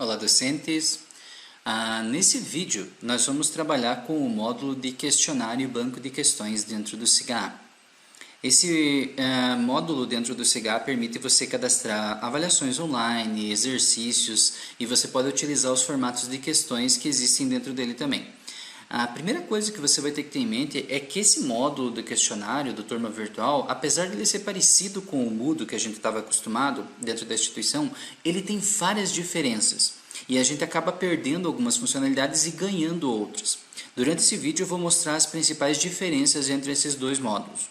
Olá, docentes! Nesse vídeo, nós vamos trabalhar com o módulo de questionário e banco de questões dentro do SIGA. Esse módulo dentro do SIGA permite você cadastrar avaliações online, exercícios, e você pode utilizar os formatos de questões que existem dentro dele também. A primeira coisa que você vai ter que ter em mente é que esse módulo do questionário do Turma Virtual, apesar de ele ser parecido com o Moodle que a gente estava acostumado dentro da instituição, ele tem várias diferenças e a gente acaba perdendo algumas funcionalidades e ganhando outras. Durante esse vídeo eu vou mostrar as principais diferenças entre esses dois módulos.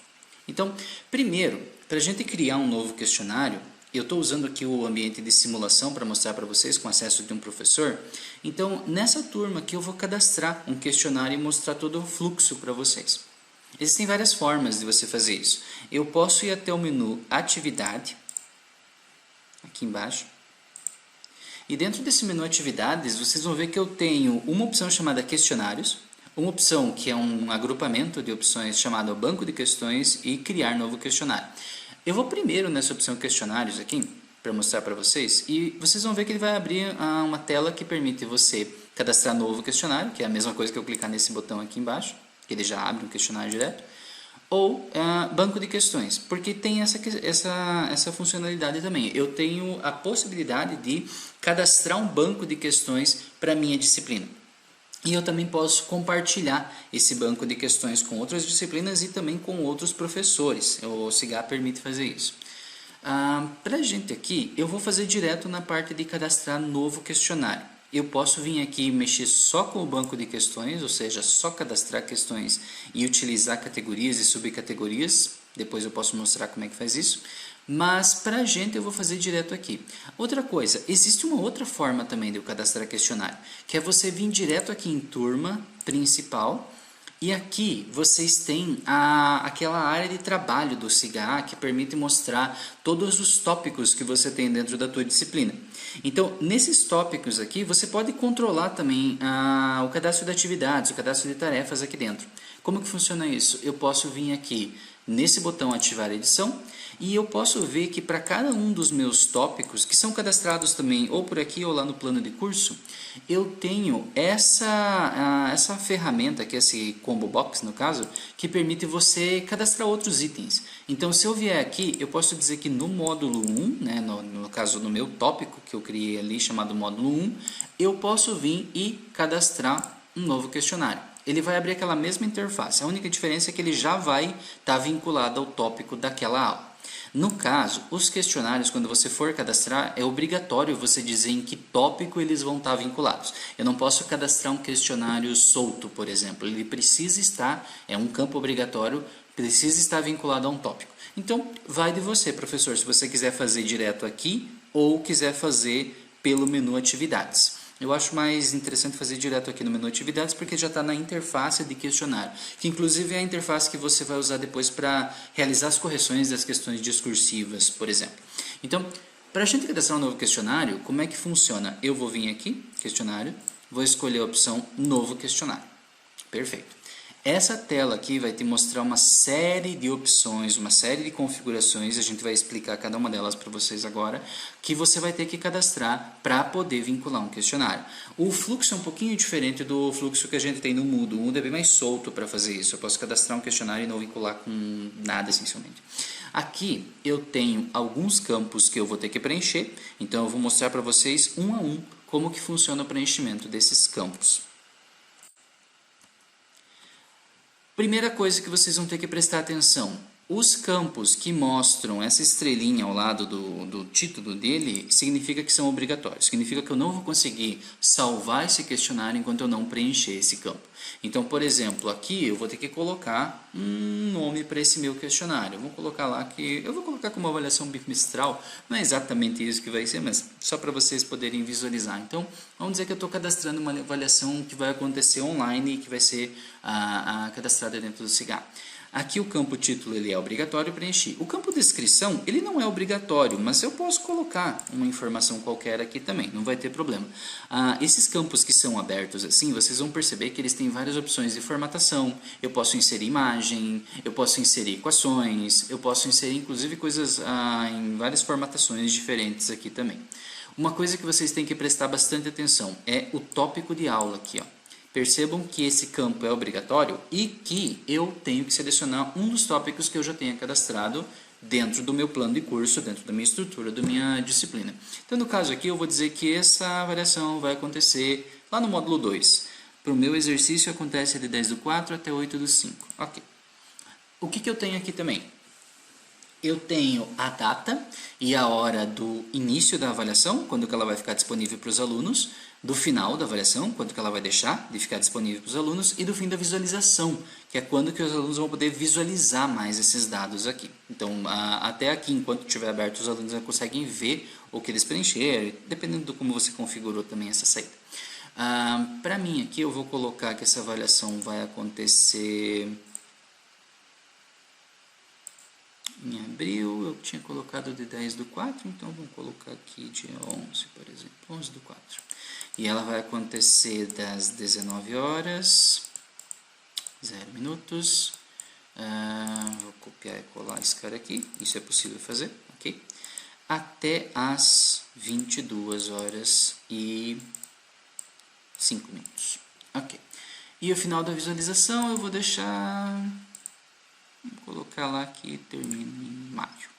Então, primeiro, para a gente criar um novo questionário, eu estou usando aqui o ambiente de simulação para mostrar para vocês com acesso de um professor. Então, nessa turma aqui eu vou cadastrar um questionário e mostrar todo o fluxo para vocês. Existem várias formas de você fazer isso. Eu posso ir até o menu Atividade, aqui embaixo. E dentro desse menu Atividades, vocês vão ver que eu tenho uma opção chamada Questionários, uma opção que é um agrupamento de opções chamado Banco de Questões e Criar Novo Questionário. Eu vou primeiro nessa opção questionários aqui, para mostrar para vocês, e vocês vão ver que ele vai abrir uma tela que permite você cadastrar novo questionário, que é a mesma coisa que eu clicar nesse botão aqui embaixo, que ele já abre um questionário direto, ou banco de questões, porque tem essa funcionalidade também. Eu tenho a possibilidade de cadastrar um banco de questões para a minha disciplina. E eu também posso compartilhar esse banco de questões com outras disciplinas e também com outros professores. O SIGA permite fazer isso. Para a gente aqui, eu vou fazer direto na parte de cadastrar novo questionário. Eu posso vir aqui e mexer só com o banco de questões, ou seja, só cadastrar questões e utilizar categorias e subcategorias. Depois eu posso mostrar como é que faz isso. Mas para a gente eu vou fazer direto aqui. Outra coisa, existe uma outra forma também de eu cadastrar questionário, que é você vir direto aqui em turma principal e aqui vocês têm aquela área de trabalho do SIGA que permite mostrar todos os tópicos que você tem dentro da tua disciplina. Então, nesses tópicos aqui, você pode controlar também o cadastro de atividades, o cadastro de tarefas aqui dentro. Como que funciona isso? Eu posso vir aqui nesse botão ativar a edição e eu posso ver que para cada um dos meus tópicos, que são cadastrados também ou por aqui ou lá no plano de curso, eu tenho essa ferramenta, que é esse Combo Box no caso, que permite você cadastrar outros itens. Então, se eu vier aqui, eu posso dizer que no módulo 1, né, no caso no meu tópico que eu criei ali chamado módulo 1, eu posso vir e cadastrar um novo questionário. Ele vai abrir aquela mesma interface, a única diferença é que ele já vai estar vinculado ao tópico daquela aula. No caso, os questionários, quando você for cadastrar, é obrigatório você dizer em que tópico eles vão estar vinculados. Eu não posso cadastrar um questionário solto, por exemplo. Ele precisa estar, é um campo obrigatório, precisa estar vinculado a um tópico. Então, vai de você, professor, se você quiser fazer direto aqui ou quiser fazer pelo menu Atividades. Eu acho mais interessante fazer direto aqui no menu Atividades porque já está na interface de questionário, que inclusive é a interface que você vai usar depois para realizar as correções das questões discursivas, por exemplo. Então, para a gente cadastrar um novo questionário, como é que funciona? Eu vou vir aqui, questionário, vou escolher a opção Novo Questionário. Perfeito. Essa tela aqui vai te mostrar uma série de opções, uma série de configurações, a gente vai explicar cada uma delas para vocês agora, que você vai ter que cadastrar para poder vincular um questionário. O fluxo é um pouquinho diferente do fluxo que a gente tem no Moodle. O Moodle é bem mais solto para fazer isso. Eu posso cadastrar um questionário e não vincular com nada, essencialmente. Aqui eu tenho alguns campos que eu vou ter que preencher, então eu vou mostrar para vocês um a um como que funciona o preenchimento desses campos. Primeira coisa que vocês vão ter que prestar atenção, os campos que mostram essa estrelinha ao lado do título dele, significa que são obrigatórios, significa que eu não vou conseguir salvar esse questionário enquanto eu não preencher esse campo. Então, por exemplo, aqui eu vou ter que colocar um nome para esse meu questionário. Eu vou colocar lá que eu vou colocar como avaliação bimestral, não é exatamente isso que vai ser, mas só para vocês poderem visualizar. Então, vamos dizer que eu estou cadastrando uma avaliação que vai acontecer online e que vai ser cadastrada dentro do SIGA. Aqui o campo título ele é obrigatório preencher. O campo descrição ele não é obrigatório, mas eu posso colocar uma informação qualquer aqui também, não vai ter problema. Esses campos que são abertos assim, vocês vão perceber que eles têm várias opções de formatação. Eu posso inserir imagem, eu posso inserir equações, eu posso inserir inclusive coisas em várias formatações diferentes aqui também. Uma coisa que vocês têm que prestar bastante atenção é o tópico de aula aqui, ó. Percebam que esse campo é obrigatório e que eu tenho que selecionar um dos tópicos que eu já tenha cadastrado dentro do meu plano de curso, dentro da minha estrutura, da minha disciplina. Então, no caso aqui, eu vou dizer que essa avaliação vai acontecer lá no módulo 2. Para o meu exercício, acontece de 10/4 até 8/5. Ok. O que eu tenho aqui também? Eu tenho a data e a hora do início da avaliação, quando que ela vai ficar disponível para os alunos, do final da avaliação, quando que ela vai deixar de ficar disponível para os alunos, e do fim da visualização, que é quando que os alunos vão poder visualizar mais esses dados aqui. Então, até aqui, enquanto estiver aberto, os alunos já conseguem ver o que eles preencheram, dependendo de como você configurou também essa saída. Para mim aqui, eu vou colocar que essa avaliação vai acontecer em abril. Eu tinha colocado de 10/4, então vamos colocar aqui dia 11, por exemplo, 11/4. E ela vai acontecer das 19 horas, 0 minutos. Vou copiar e colar esse cara aqui, isso é possível fazer, ok? Até as 22 horas e 5 minutos, ok? E o final da visualização eu vou deixar... Vou colocar lá que termina em maio,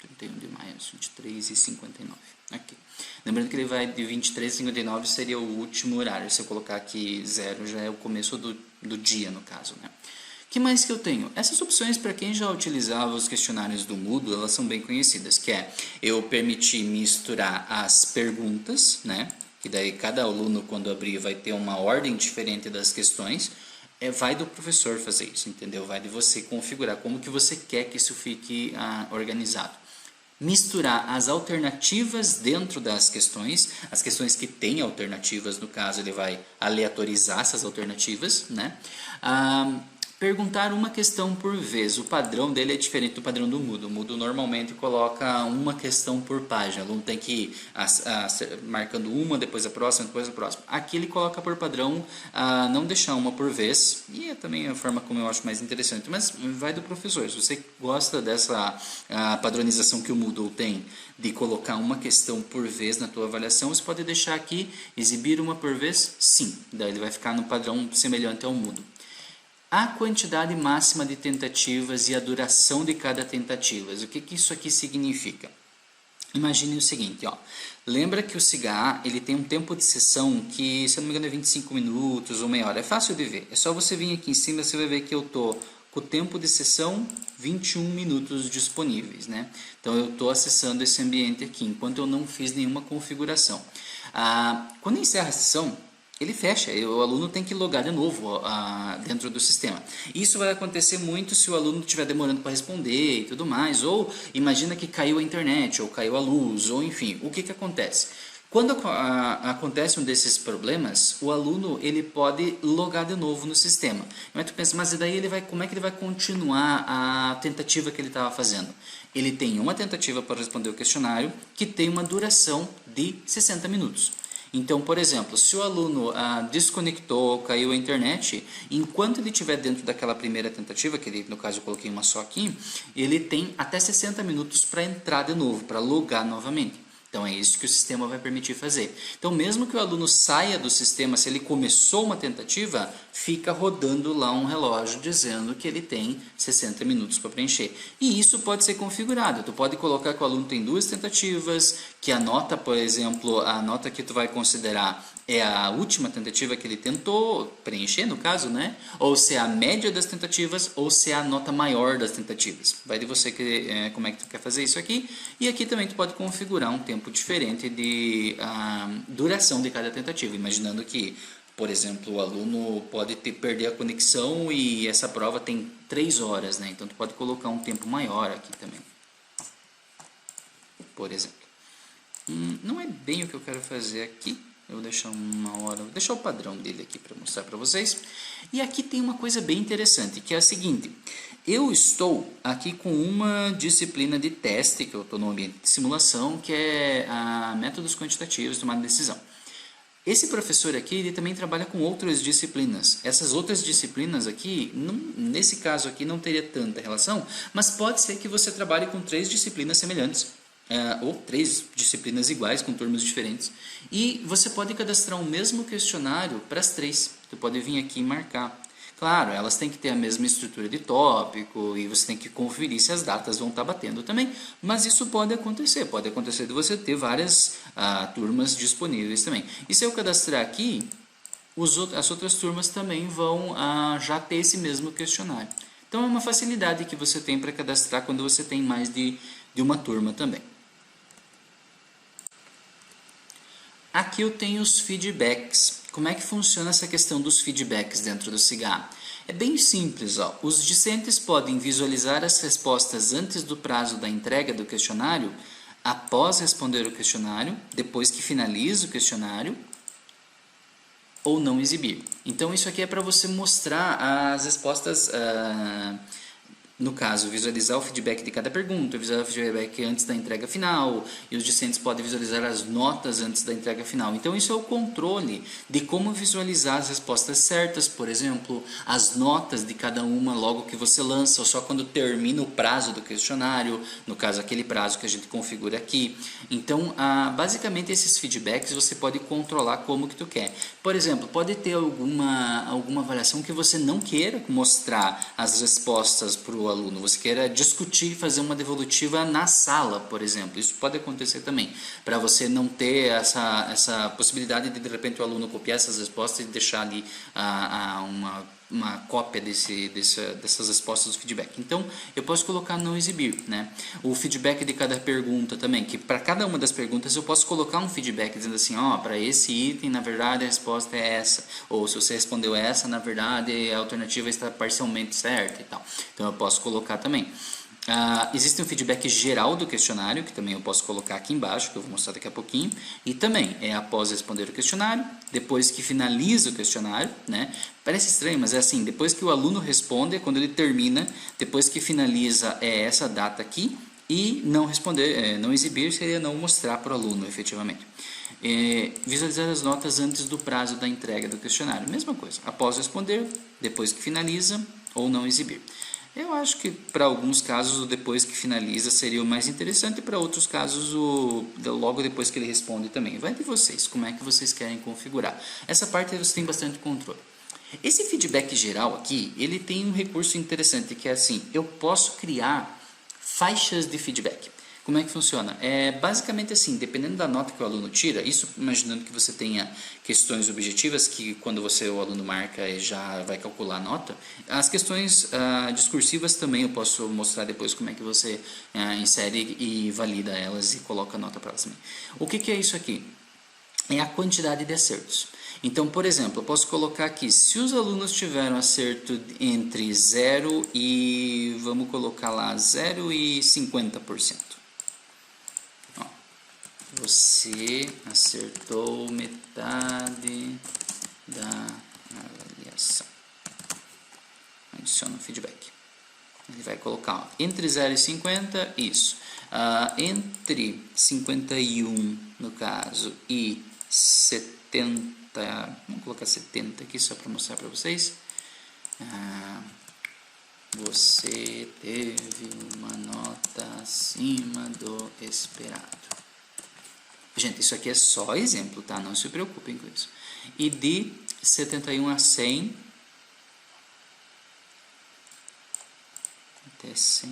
31 de maio, 23h59. Okay. Lembrando que ele vai de 23h59, seria o último horário. Se eu colocar aqui 0, já é o começo do dia, no caso, né? O que mais que eu tenho? Essas opções, para quem já utilizava os questionários do Moodle, elas são bem conhecidas, que é eu permitir misturar as perguntas, né? Que daí cada aluno, quando abrir, vai ter uma ordem diferente das questões. Vai do professor fazer isso, entendeu? Vai de você configurar como que você quer que isso fique organizado. Misturar as alternativas dentro das questões, as questões que têm alternativas, no caso ele vai aleatorizar essas alternativas, né? Perguntar uma questão por vez. O padrão dele é diferente do padrão do Moodle. O Moodle normalmente coloca uma questão por página. O aluno tem que ir marcando uma, depois a próxima, depois a próxima. Aqui ele coloca por padrão não deixar uma por vez. E é também a forma como eu acho mais interessante. Mas vai do professor. Se você gosta dessa padronização que o Moodle tem, de colocar uma questão por vez na tua avaliação, você pode deixar aqui, exibir uma por vez? Sim. Daí ele vai ficar no padrão semelhante ao Moodle. A quantidade máxima de tentativas e a duração de cada tentativa. O que isso aqui significa? Imagine o seguinte, ó. Lembra que o CIGA ele tem um tempo de sessão que, se eu não me engano, é 25 minutos ou meia hora. É fácil de ver. É só você vir aqui em cima, você vai ver que eu tô com o tempo de sessão 21 minutos disponíveis, né? Então eu estou acessando esse ambiente aqui, enquanto eu não fiz nenhuma configuração. Quando encerra a sessão, ele fecha, o aluno tem que logar de novo dentro do sistema. Isso vai acontecer muito se o aluno estiver demorando para responder e tudo mais, ou imagina que caiu a internet, ou caiu a luz, ou enfim, o que acontece? Quando acontece um desses problemas, o aluno ele pode logar de novo no sistema. Mas tu pensa, mas daí como é que ele vai continuar a tentativa que ele estava fazendo? Ele tem uma tentativa para responder o questionário que tem uma duração de 60 minutos. Então, por exemplo, se o aluno desconectou, caiu a internet, enquanto ele estiver dentro daquela primeira tentativa, que ele, no caso eu coloquei uma só aqui, ele tem até 60 minutos para entrar de novo, para logar novamente. Então é isso que o sistema vai permitir fazer. Então mesmo que o aluno saia do sistema, se ele começou uma tentativa, fica rodando lá um relógio dizendo que ele tem 60 minutos para preencher. E isso pode ser configurado. Tu pode colocar que o aluno tem 2 tentativas, que a nota, por exemplo, a nota que tu vai considerar é a última tentativa que ele tentou preencher, no caso, né? Ou se é a média das tentativas, ou se é a nota maior das tentativas. Vai de você como é que tu quer fazer isso aqui. E aqui também tu pode configurar um tempo diferente de duração de cada tentativa, imaginando que, por exemplo, o aluno pode perder a conexão e essa prova tem 3 horas, né? Então tu pode colocar um tempo maior aqui também, por exemplo. Não é bem o que eu quero fazer aqui. Eu vou deixar vou deixar o padrão dele aqui para mostrar para vocês. E aqui tem uma coisa bem interessante, que é a seguinte. Eu estou aqui com uma disciplina de teste, que eu estou no ambiente de simulação, que é a métodos quantitativos de tomada de decisão. Esse professor aqui, ele também trabalha com outras disciplinas. Essas outras disciplinas aqui, nesse caso aqui, não teria tanta relação, mas pode ser que você trabalhe com 3 disciplinas semelhantes. ou 3 disciplinas iguais com turmas diferentes, e você pode cadastrar o mesmo questionário para as 3. Você pode vir aqui e marcar. Claro, elas têm que ter a mesma estrutura de tópico e você tem que conferir se as datas vão estar batendo também, mas isso pode acontecer de você ter várias turmas disponíveis também. E se eu cadastrar aqui, as outras turmas também vão já ter esse mesmo questionário. Então é uma facilidade que você tem para cadastrar quando você tem mais de uma turma também. Aqui eu tenho os feedbacks. Como é que funciona essa questão dos feedbacks dentro do SIGA? É bem simples. Os discentes podem visualizar as respostas antes do prazo da entrega do questionário, após responder o questionário, depois que finaliza o questionário, ou não exibir. Então isso aqui é para você mostrar as respostas, no caso, visualizar o feedback de cada pergunta, visualizar o feedback antes da entrega final, e os discentes podem visualizar as notas antes da entrega final. Então isso é o controle de como visualizar as respostas certas, por exemplo, as notas de cada uma logo que você lança, ou só quando termina o prazo do questionário, no caso aquele prazo que a gente configura aqui. Então, basicamente esses feedbacks você pode controlar como que tu quer. Por exemplo, pode ter alguma avaliação que você não queira mostrar as respostas para o aluno, você queira discutir, fazer uma devolutiva na sala, por exemplo. Isso pode acontecer também, para você não ter essa possibilidade de repente o aluno copiar essas respostas e deixar ali uma cópia dessas respostas do feedback. Então, eu posso colocar não exibir, né? O feedback de cada pergunta também, que para cada uma das perguntas eu posso colocar um feedback dizendo assim, para esse item, na verdade, a resposta é essa. Ou se você respondeu essa, na verdade, a alternativa está parcialmente certa e tal. Então, eu posso colocar também. Existe um feedback geral do questionário, que também eu posso colocar aqui embaixo, que eu vou mostrar daqui a pouquinho, e também é após responder o questionário, depois que finaliza o questionário, né? Parece estranho, mas é assim, depois que o aluno responde, é quando ele termina, depois que finaliza é essa data aqui, e não responder, não exibir seria não mostrar para o aluno efetivamente. Visualizar as notas antes do prazo da entrega do questionário, mesma coisa, após responder, depois que finaliza, ou não exibir. Eu acho que para alguns casos o depois que finaliza seria o mais interessante, e para outros casos logo depois que ele responde também. Vai de vocês, como é que vocês querem configurar. Essa parte você tem bastante controle. Esse feedback geral aqui, ele tem um recurso interessante que é assim, eu posso criar faixas de feedback. Como é que funciona? É basicamente assim, dependendo da nota que o aluno tira, isso imaginando que você tenha questões objetivas, que quando o aluno marca já vai calcular a nota. As questões discursivas também eu posso mostrar depois como é que você insere e valida elas e coloca a nota para elas também. O que é isso aqui? É a quantidade de acertos. Então, por exemplo, eu posso colocar aqui, se os alunos tiveram acerto entre 0 e, vamos colocar lá, 0 e 50%. Você acertou metade da avaliação. Adiciona o feedback. Ele vai colocar entre 0 e 50, isso. Entre 51, no caso, e 70, vamos colocar 70 aqui só para mostrar para vocês. Você teve uma nota acima do esperado. Gente, isso aqui é só exemplo, tá? Não se preocupem com isso. E de 71 a 100, até 100,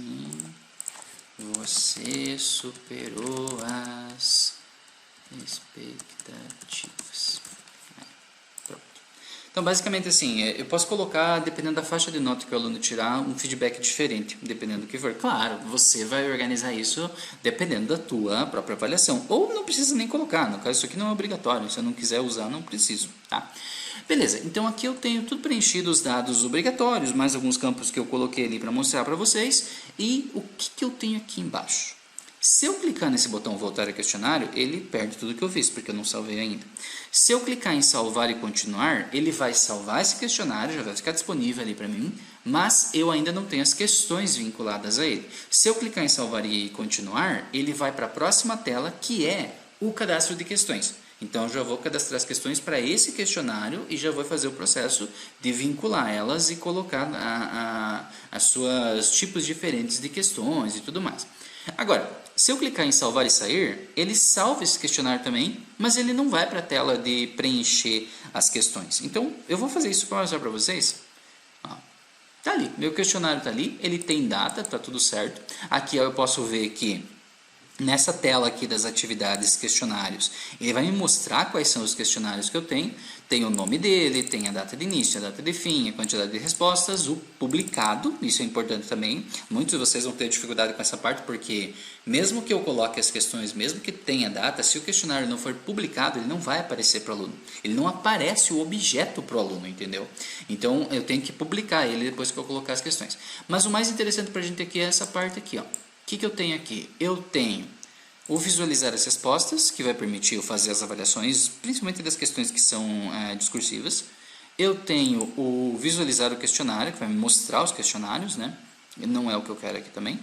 você superou as expectativas. Pronto. Então, basicamente assim, eu posso colocar, dependendo da faixa de nota que o aluno tirar, um feedback diferente, dependendo do que for. Claro, você vai organizar isso dependendo da tua própria avaliação. Ou não precisa nem colocar, no caso isso aqui não é obrigatório, se eu não quiser usar, não preciso, tá? Beleza, então aqui eu tenho tudo preenchido, os dados obrigatórios, mais alguns campos que eu coloquei ali para mostrar para vocês. E o que eu tenho aqui embaixo? Se eu clicar nesse botão voltar ao questionário, ele perde tudo que eu fiz, porque eu não salvei ainda. Se eu clicar em salvar e continuar, ele vai salvar esse questionário, já vai ficar disponível ali para mim, mas eu ainda não tenho as questões vinculadas a ele. Se eu clicar em salvar e continuar, ele vai para a próxima tela, que é o cadastro de questões. Então, eu já vou cadastrar as questões para esse questionário e já vou fazer o processo de vincular elas e colocar as suas tipos diferentes de questões e tudo mais. Agora, se eu clicar em salvar e sair, ele salva esse questionário também, mas ele não vai para a tela de preencher as questões. Então, eu vou fazer isso para mostrar para vocês. Ó, tá ali, meu questionário tá ali, ele tem data, tá tudo certo. Aqui ó, eu posso ver que nessa tela aqui das atividades questionários, ele vai me mostrar quais são os questionários que eu tenho. Tem o nome dele, tem a data de início, a data de fim, a quantidade de respostas, o publicado, isso é importante também. Muitos de vocês vão ter dificuldade com essa parte, porque mesmo que eu coloque as questões, mesmo que tenha data, se o questionário não for publicado, ele não vai aparecer para o aluno. Ele não aparece o objeto para o aluno, entendeu? Então, eu tenho que publicar ele depois que eu colocar as questões. Mas o mais interessante para a gente aqui é essa parte aqui, ó. O que eu tenho aqui? Eu tenho o visualizar as respostas, que vai permitir eu fazer as avaliações, principalmente das questões que são discursivas. Eu tenho o visualizar o questionário, que vai me mostrar os questionários, né? Não é o que eu quero aqui também.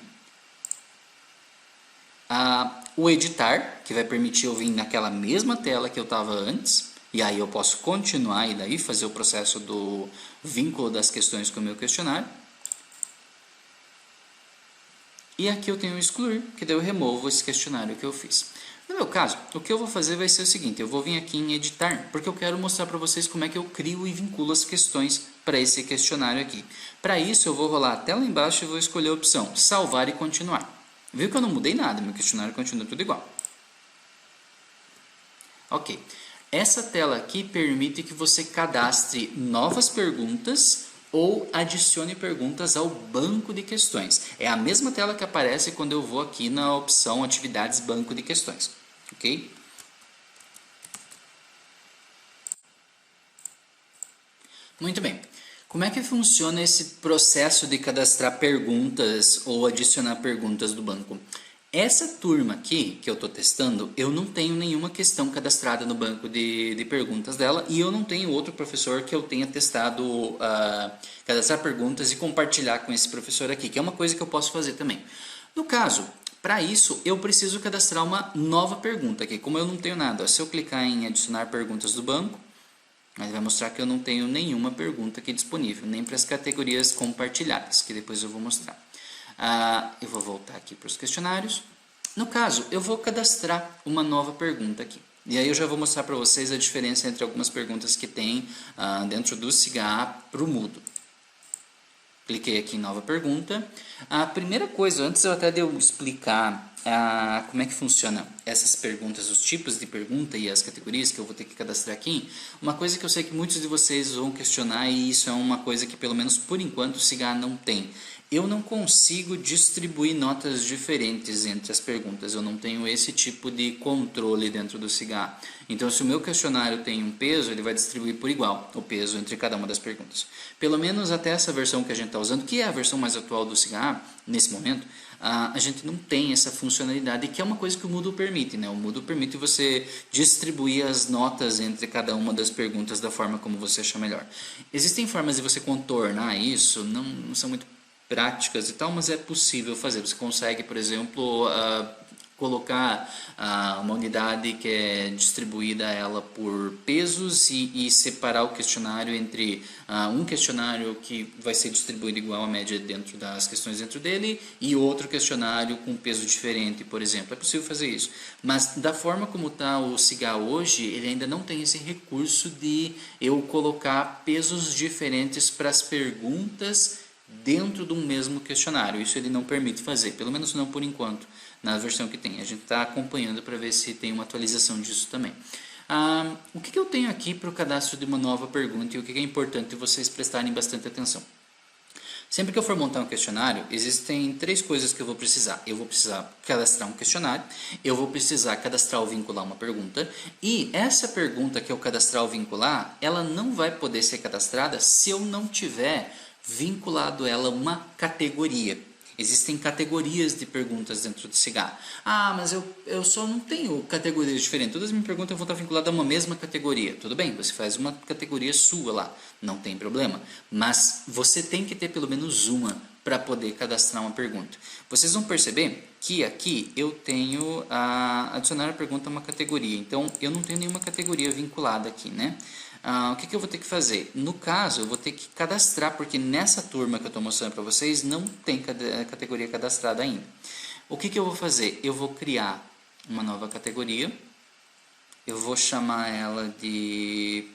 O editar, que vai permitir eu vir naquela mesma tela que eu estava antes, e aí eu posso continuar e daí fazer o processo do vínculo das questões com o meu questionário. E aqui eu tenho o excluir, que daí eu removo esse questionário que eu fiz. No meu caso, o que eu vou fazer vai ser o seguinte, eu vou vir aqui em editar, porque eu quero mostrar para vocês como é que eu crio e vinculo as questões para esse questionário aqui. Para isso eu vou rolar até lá embaixo e vou escolher a opção salvar e continuar. Viu que eu não mudei nada, meu questionário continua tudo igual. Ok, essa tela aqui permite que você cadastre novas perguntas ou adicione perguntas ao banco de questões. É a mesma tela que aparece quando eu vou aqui na opção atividades banco de questões, ok? Muito bem. Como é que funciona esse processo de cadastrar perguntas ou adicionar perguntas do banco? Essa turma aqui, que eu estou testando, eu não tenho nenhuma questão cadastrada no banco de perguntas dela e eu não tenho outro professor que eu tenha testado cadastrar perguntas e compartilhar com esse professor aqui, que é uma coisa que eu posso fazer também. No caso, para isso, eu preciso cadastrar uma nova pergunta aqui. Como eu não tenho nada, se eu clicar em adicionar perguntas do banco, ele vai mostrar que eu não tenho nenhuma pergunta aqui disponível, nem para as categorias compartilhadas, que depois eu vou mostrar. Eu vou voltar aqui para os questionários. No caso, eu vou cadastrar uma nova pergunta aqui. E aí eu já vou mostrar para vocês a diferença entre algumas perguntas que tem dentro do SIGA para o Moodle. Cliquei aqui em nova pergunta. A primeira coisa, antes até de eu explicar como é que funciona essas perguntas, os tipos de pergunta e as categorias que eu vou ter que cadastrar aqui, uma coisa que eu sei que muitos de vocês vão questionar e isso é uma coisa que pelo menos por enquanto o SIGA não tem. Eu não consigo distribuir notas diferentes entre as perguntas, eu não tenho esse tipo de controle dentro do SIGA. Então, se o meu questionário tem um peso, ele vai distribuir por igual o peso entre cada uma das perguntas. Pelo menos até essa versão que a gente está usando, que é a versão mais atual do SIGA, nesse momento, a gente não tem essa funcionalidade, que é uma coisa que o Moodle permite, né? O Moodle permite você distribuir as notas entre cada uma das perguntas da forma como você achar melhor. Existem formas de você contornar isso, não são muito práticas e tal, mas é possível fazer. Você consegue, por exemplo, colocar uma unidade que é distribuída ela por pesos e separar o questionário entre um questionário que vai ser distribuído igual à média dentro das questões dentro dele e outro questionário com peso diferente, por exemplo. É possível fazer isso. Mas da forma como está o SIGA hoje, ele ainda não tem esse recurso de eu colocar pesos diferentes para as perguntas dentro do mesmo questionário. Isso ele não permite fazer, pelo menos não por enquanto, na versão que tem. A gente está acompanhando para ver se tem uma atualização disso também. O que eu tenho aqui para o cadastro de uma nova pergunta e o que é importante vocês prestarem bastante atenção? Sempre que eu for montar um questionário, existem 3 coisas que eu vou precisar. Eu vou precisar cadastrar um questionário, eu vou precisar cadastrar ou vincular uma pergunta, e essa pergunta que eu cadastrar ou vincular, ela não vai poder ser cadastrada se eu não tiver vinculado ela a uma categoria. Existem categorias de perguntas dentro do SIGA. Mas eu só não tenho categorias diferentes. Todas as minhas perguntas vão estar vinculadas a uma mesma categoria. Tudo bem, você faz uma categoria sua lá, não tem problema. Mas você tem que ter pelo menos uma para poder cadastrar uma pergunta. Vocês vão perceber que aqui eu tenho adicionar a pergunta a uma categoria. Então, eu não tenho nenhuma categoria vinculada aqui, né? O que eu vou ter que fazer? No caso, eu vou ter que cadastrar, porque nessa turma que eu estou mostrando para vocês não tem categoria cadastrada ainda. O que eu vou fazer? Eu vou criar uma nova categoria. Eu vou chamar ela de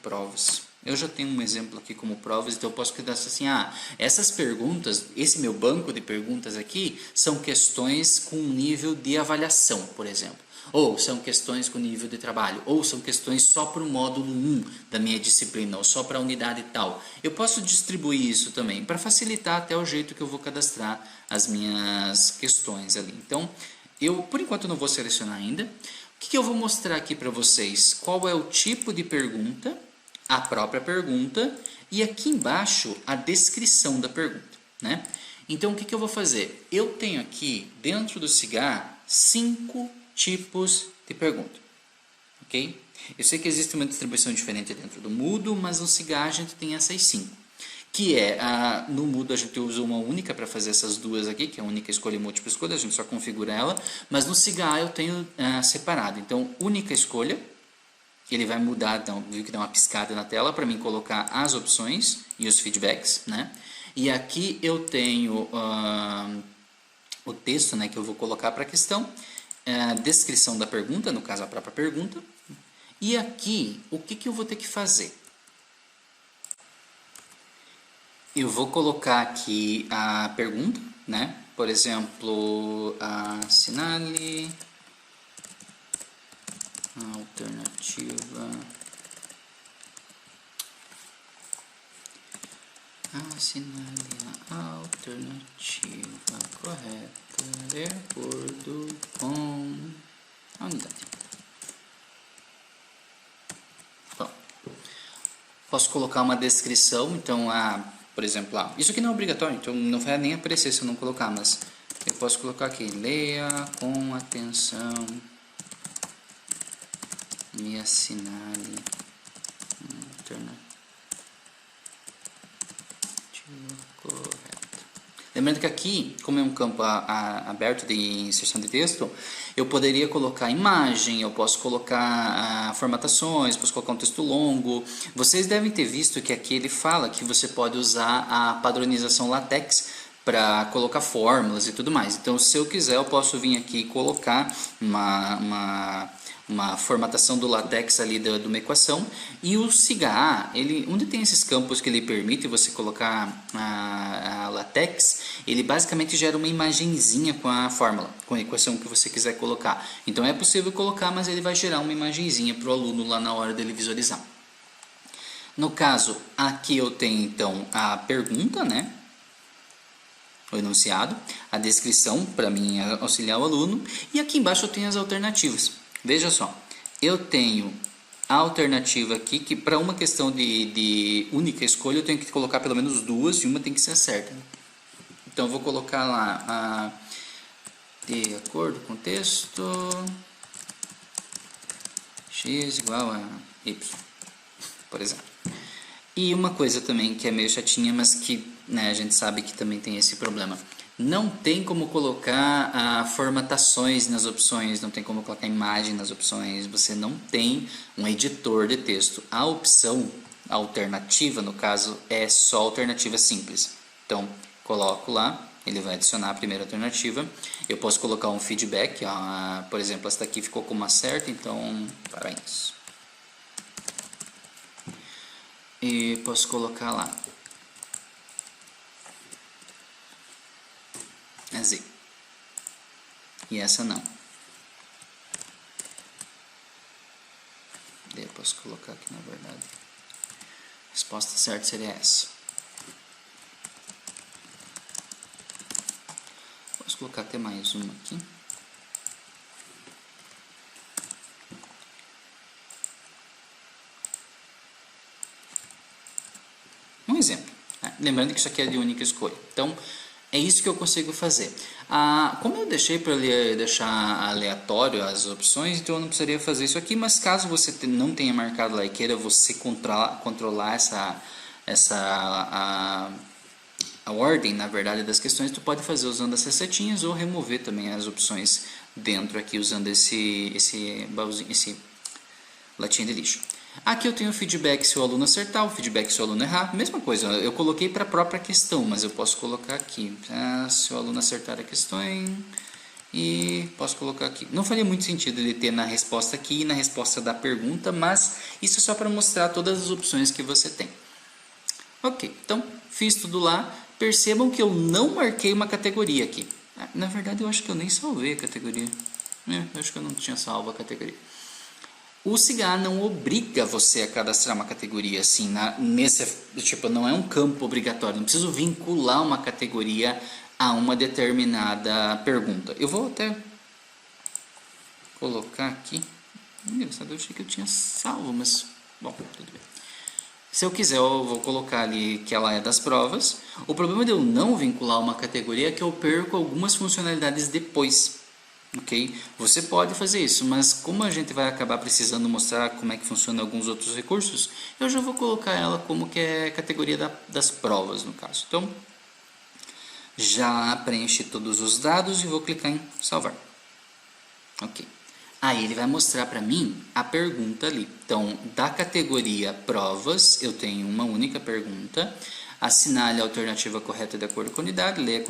provas. Eu já tenho um exemplo aqui como provas, então eu posso criar assim, essas perguntas, esse meu banco de perguntas aqui, são questões com nível de avaliação, por exemplo. Ou são questões com nível de trabalho, ou são questões só para o módulo 1 da minha disciplina, ou só para a unidade tal. Eu posso distribuir isso também, para facilitar até o jeito que eu vou cadastrar as minhas questões ali. Então, eu por enquanto não vou selecionar ainda. O que eu vou mostrar aqui para vocês? Qual é o tipo de pergunta, a própria pergunta, e aqui embaixo a descrição da pergunta, né? Então, o que eu vou fazer? Eu tenho aqui, dentro do CIGAR, 5 tipos de pergunta, ok? Eu sei que existe uma distribuição diferente dentro do Moodle, mas no CIGAR a gente tem essas 5. Que é, no Moodle a gente usa uma única para fazer essas duas aqui, que é a única escolha e múltipla escolha, a gente só configura ela, mas no CIGAR eu tenho separado. Então, única escolha, ele vai mudar, então, viu que dá uma piscada na tela para mim colocar as opções e os feedbacks, né? E aqui eu tenho o texto, né, que eu vou colocar para a questão, descrição da pergunta, no caso a própria pergunta, e aqui o que eu vou ter que fazer? Eu vou colocar aqui a pergunta, né? Por exemplo, assinale a alternativa. Assinale a alternativa correta de acordo com a unidade. Bom, posso colocar uma descrição, então por exemplo, isso aqui não é obrigatório, então não vai nem aparecer se eu não colocar, mas eu posso colocar aqui, leia com atenção e assinale alternativa correta. Lembrando que aqui, como é um campo aberto de inserção de texto, eu poderia colocar imagem, eu posso colocar formatações, posso colocar um texto longo. Vocês devem ter visto que aqui ele fala que você pode usar a padronização LaTeX para colocar fórmulas e tudo mais. Então, se eu quiser, eu posso vir aqui e colocar uma formatação do LaTeX ali de uma equação, e o CIGAR, onde tem esses campos que ele permite você colocar a LaTeX, ele basicamente gera uma imagenzinha com a fórmula, com a equação que você quiser colocar. Então é possível colocar, mas ele vai gerar uma imagenzinha para o aluno lá na hora dele visualizar. No caso, aqui eu tenho então a pergunta, né? O enunciado, a descrição para mim auxiliar o aluno, e aqui embaixo eu tenho as alternativas. Veja só, eu tenho a alternativa aqui que para uma questão de única escolha eu tenho que colocar pelo menos duas e uma tem que ser certa. Então eu vou colocar lá de acordo com o texto x igual a y, por exemplo. E uma coisa também que é meio chatinha, mas que a gente sabe que também tem esse problema. Não tem como colocar formatações nas opções, não tem como colocar imagem nas opções, você não tem um editor de texto. A opção alternativa, no caso, é só alternativa simples. Então, coloco lá, ele vai adicionar a primeira alternativa. Eu posso colocar um feedback, por exemplo, esta aqui ficou como uma certa, então, parabéns. E posso colocar lá a Z. E essa não. Daí eu posso colocar aqui, na verdade, a resposta certa seria essa. Posso colocar até mais uma aqui. Um exemplo. Lembrando que isso aqui é de única escolha. Então, é isso que eu consigo fazer. Como eu deixei para deixar aleatório as opções, então eu não precisaria fazer isso aqui, mas caso você não tenha marcado lá e queira você controlar a ordem, na verdade, das questões, tu pode fazer usando essas setinhas ou remover também as opções dentro aqui usando esse baúzinho, esse latinha de lixo. Aqui eu tenho o feedback se o aluno acertar, o feedback se o aluno errar. Mesma coisa, eu coloquei para a própria questão, mas eu posso colocar aqui. Se o aluno acertar a questão, e posso colocar aqui. Não faria muito sentido ele ter na resposta aqui e na resposta da pergunta, mas isso é só para mostrar todas as opções que você tem. Ok, então fiz tudo lá. Percebam que eu não marquei uma categoria aqui. Na verdade, eu acho que eu nem salvei a categoria. Eu acho que eu não tinha salvo a categoria. O SIGA não obriga você a cadastrar uma categoria assim, tipo, não é um campo obrigatório. Não preciso vincular uma categoria a uma determinada pergunta. Eu vou até colocar aqui. Engraçado, eu achei que eu tinha salvo, mas bom, tudo bem. Se eu quiser, eu vou colocar ali que ela é das provas. O problema de eu não vincular uma categoria é que eu perco algumas funcionalidades depois. Ok? Você pode fazer isso, mas como a gente vai acabar precisando mostrar como é que funciona alguns outros recursos, eu já vou colocar ela como que é categoria das provas, no caso. Então, já preenchi todos os dados e vou clicar em salvar. Ok. Aí ele vai mostrar para mim a pergunta ali. Então, da categoria provas, eu tenho uma única pergunta. Assinale a alternativa correta de acordo com a unidade, leia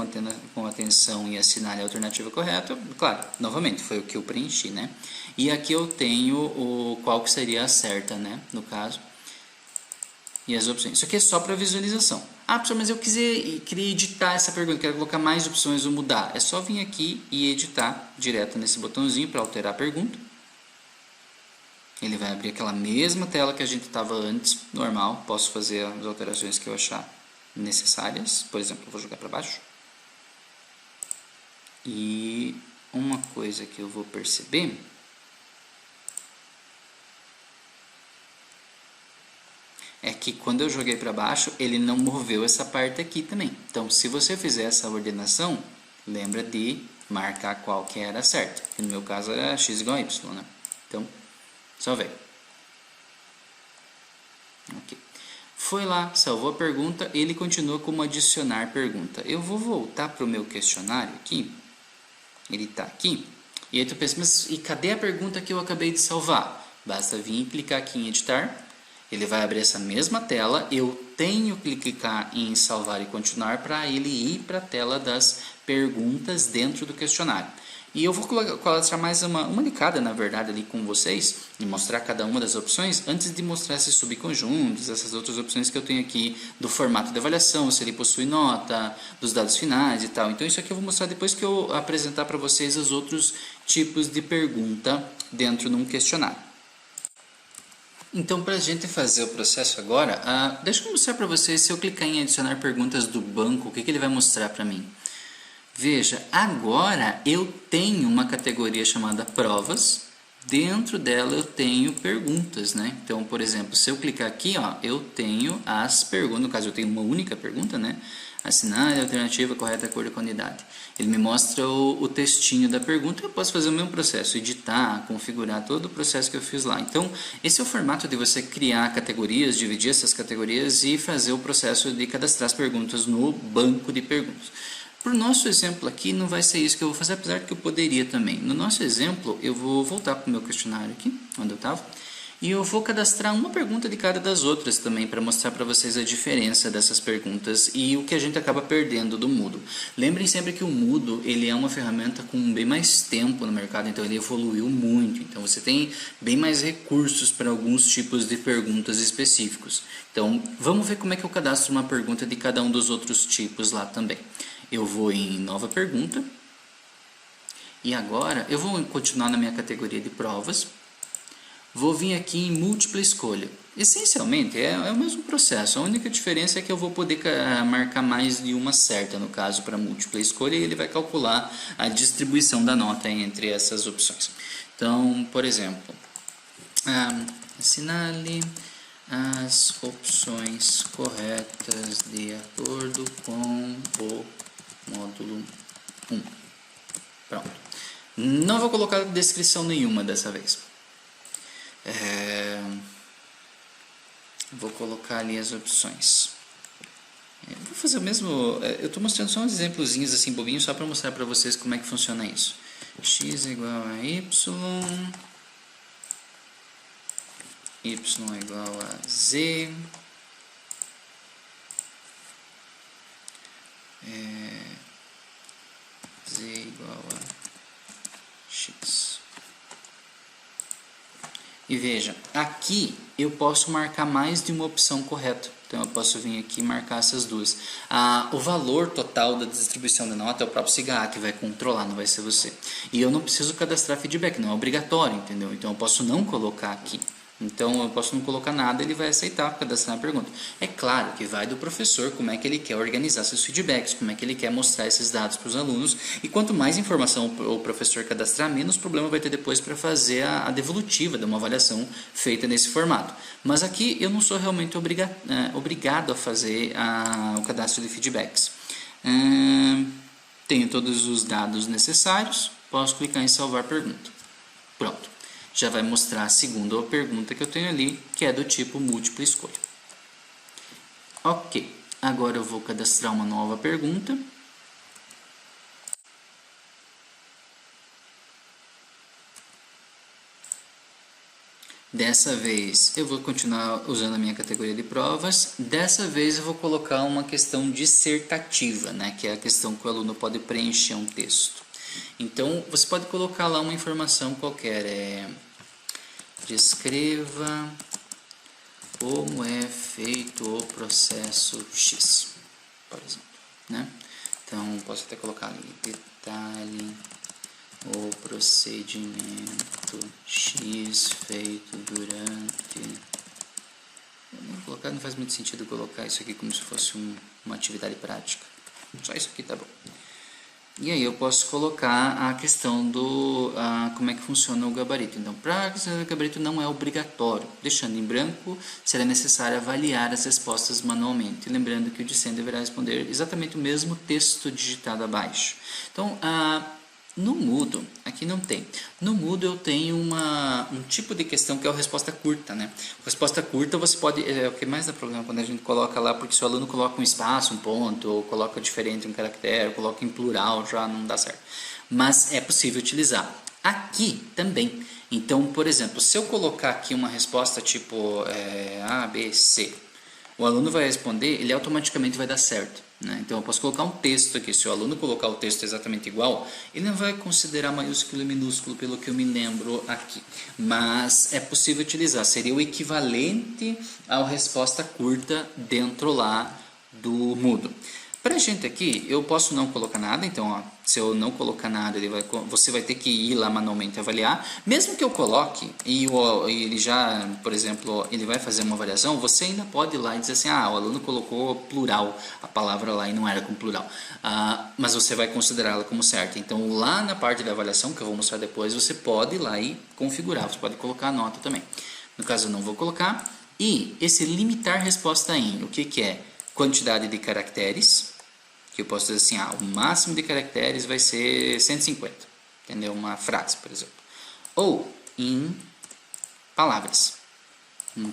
com atenção e assinale a alternativa correta. Claro, novamente, foi o que eu preenchi, né? E aqui eu tenho qual que seria a certa, né? No caso. E as opções. Isso aqui é só para visualização. Ah, professor, mas eu queria editar essa pergunta, quero colocar mais opções ou mudar. É só vir aqui e editar direto nesse botãozinho para alterar a pergunta. Ele vai abrir aquela mesma tela que a gente estava antes, normal. Posso fazer as alterações que eu achar necessárias. Por exemplo, eu vou jogar para baixo. E uma coisa que eu vou perceber é que quando eu joguei para baixo, ele não moveu essa parte aqui também. Então, se você fizer essa ordenação, lembra de marcar qual que era certa. Que no meu caso era x igual a y, né? Então, só ver. Ok. Foi lá, salvou a pergunta, ele continua como adicionar pergunta. Eu vou voltar para o meu questionário aqui. Ele está aqui. E aí tu pensa, mas e cadê a pergunta que eu acabei de salvar? Basta vir e clicar aqui em editar. Ele vai abrir essa mesma tela, eu tenho que clicar em salvar e continuar para ele ir para a tela das perguntas dentro do questionário. E eu vou colocar mais uma licada, na verdade, ali com vocês, e mostrar cada uma das opções, antes de mostrar esses subconjuntos, essas outras opções que eu tenho aqui, do formato de avaliação, se ele possui nota, dos dados finais e tal. Então isso aqui eu vou mostrar depois que eu apresentar para vocês os outros tipos de pergunta dentro de um questionário. Então, para a gente fazer o processo agora, deixa eu mostrar para vocês, se eu clicar em adicionar perguntas do banco, o que ele vai mostrar para mim. Veja, agora eu tenho uma categoria chamada provas, dentro dela eu tenho perguntas, né? Então, por exemplo, se eu clicar aqui, ó, eu tenho as perguntas, no caso eu tenho uma única pergunta, né? Assinar a alternativa correta de acordo com a unidade. Ele me mostra o textinho da pergunta, eu posso fazer o mesmo processo, editar, configurar todo o processo que eu fiz lá. Então, esse é o formato de você criar categorias, dividir essas categorias e fazer o processo de cadastrar as perguntas no banco de perguntas. Para o nosso exemplo aqui, não vai ser isso que eu vou fazer, apesar de que eu poderia também. No nosso exemplo, eu vou voltar para o meu questionário aqui, onde eu estava, e eu vou cadastrar uma pergunta de cada das outras também, para mostrar para vocês a diferença dessas perguntas e o que a gente acaba perdendo do Moodle. Lembrem sempre que o Moodle ele é uma ferramenta com bem mais tempo no mercado, então ele evoluiu muito. Então você tem bem mais recursos para alguns tipos de perguntas específicos. Então vamos ver como é que eu cadastro uma pergunta de cada um dos outros tipos lá também. Eu vou em nova pergunta e agora eu vou continuar na minha categoria de provas. Vou vir aqui em múltipla escolha. Essencialmente é o mesmo processo, a única diferença é que eu vou poder marcar mais de uma certa, no caso para múltipla escolha, e ele vai calcular a distribuição da nota entre essas opções. Então, por exemplo, assinale as opções corretas de acordo com o módulo 1. Pronto. Não vou colocar descrição nenhuma dessa vez. Vou colocar ali as opções. Vou fazer o mesmo. Eu estou mostrando só uns exemplozinhos assim bobinhos só para mostrar para vocês como é que funciona isso. X igual a y y é igual a z, z igual a x. E veja, aqui eu posso marcar mais de uma opção correta. Então eu posso vir aqui e marcar essas duas. O valor total da distribuição da nota é o próprio SIGA que vai controlar, não vai ser você. E eu não preciso cadastrar feedback, não é obrigatório, entendeu? Então eu posso não colocar aqui. Então eu posso não colocar nada, ele vai aceitar cadastrar a pergunta. É claro que vai do professor como é que ele quer organizar seus feedbacks, como é que ele quer mostrar esses dados para os alunos. E quanto mais informação o professor cadastrar, menos problema vai ter depois para fazer a devolutiva de uma avaliação feita nesse formato. Mas aqui eu não sou realmente obrigado a fazer o cadastro de feedbacks. Tenho todos os dados necessários, posso clicar em salvar pergunta. Pronto. Já vai mostrar a segunda pergunta que eu tenho ali, que é do tipo múltipla escolha. Ok, agora eu vou cadastrar uma nova pergunta. Dessa vez eu vou continuar usando a minha categoria de provas. Dessa vez eu vou colocar uma questão dissertativa, né, que é a questão que o aluno pode preencher um texto. Então, você pode colocar lá uma informação qualquer, descreva como é feito o processo X, por exemplo, né? Então, posso até colocar ali, detalhe o procedimento X feito durante... Não faz muito sentido colocar isso aqui como se fosse uma atividade prática. Só isso aqui tá bom. E aí eu posso colocar a questão do como é que funciona o gabarito. Então, para o gabarito não é obrigatório. Deixando em branco, será necessário avaliar as respostas manualmente. Lembrando que o discente deverá responder exatamente o mesmo texto digitado abaixo. Então, no Moodle, aqui não tem. No Moodle eu tenho um tipo de questão que é a resposta curta, né? Resposta curta você pode... o que mais dá problema quando a gente coloca lá, porque se o aluno coloca um espaço, um ponto, ou coloca diferente um caractere, ou coloca em plural, já não dá certo. Mas é possível utilizar. Aqui também. Então, por exemplo, se eu colocar aqui uma resposta tipo A, B, C, o aluno vai responder, ele automaticamente vai dar certo. Né? Então eu posso colocar um texto aqui. Se o aluno colocar o texto exatamente igual, ele não vai considerar maiúsculo e minúsculo, pelo que eu me lembro aqui. Mas é possível utilizar. Seria o equivalente à resposta curta dentro lá do Moodle. Para a gente aqui, eu posso não colocar nada, então ó, se eu não colocar nada, você vai ter que ir lá manualmente avaliar. Mesmo que eu coloque e ele já, por exemplo, ele vai fazer uma avaliação, você ainda pode ir lá e dizer assim, o aluno colocou plural, a palavra lá e não era com plural, mas você vai considerá-la como certa. Então lá na parte da avaliação, que eu vou mostrar depois, você pode ir lá e configurar, você pode colocar a nota também. No caso eu não vou colocar. E esse limitar resposta em, o que é? Quantidade de caracteres, que eu posso dizer assim, o máximo de caracteres vai ser 150, entendeu? Uma frase, por exemplo. Ou em palavras.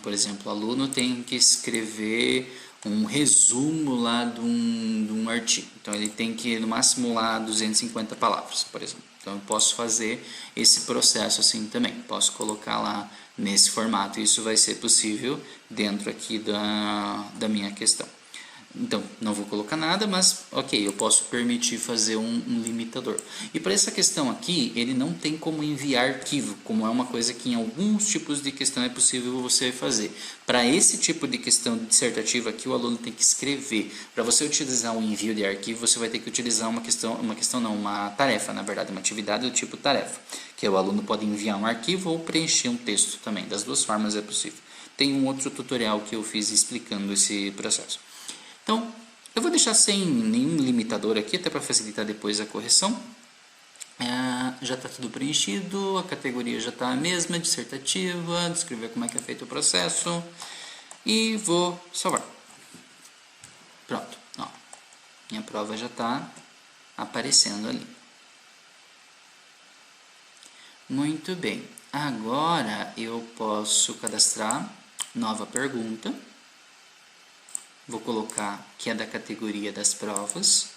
Por exemplo, o aluno tem que escrever um resumo lá de um artigo. Então, ele tem que, no máximo, lá 250 palavras, por exemplo. Então, eu posso fazer esse processo assim também. Posso colocar lá nesse formato. Isso vai ser possível dentro aqui da minha questão. Então, não vou colocar nada, mas ok, eu posso permitir fazer um limitador. E para essa questão aqui, ele não tem como enviar arquivo, como é uma coisa que em alguns tipos de questão é possível você fazer. Para esse tipo de questão dissertativa aqui, o aluno tem que escrever. Para você utilizar um envio de arquivo, você vai ter que utilizar uma tarefa, na verdade, uma atividade do tipo tarefa, que o aluno pode enviar um arquivo ou preencher um texto também. Das duas formas é possível. Tem um outro tutorial que eu fiz explicando esse processo. Então, eu vou deixar sem nenhum limitador aqui, até para facilitar depois a correção. Já está tudo preenchido, a categoria já está a mesma, dissertativa, descrever como é que é feito o processo. E vou salvar. Pronto, minha prova já está aparecendo ali. Muito bem, agora eu posso cadastrar nova pergunta. Vou colocar que é da categoria das provas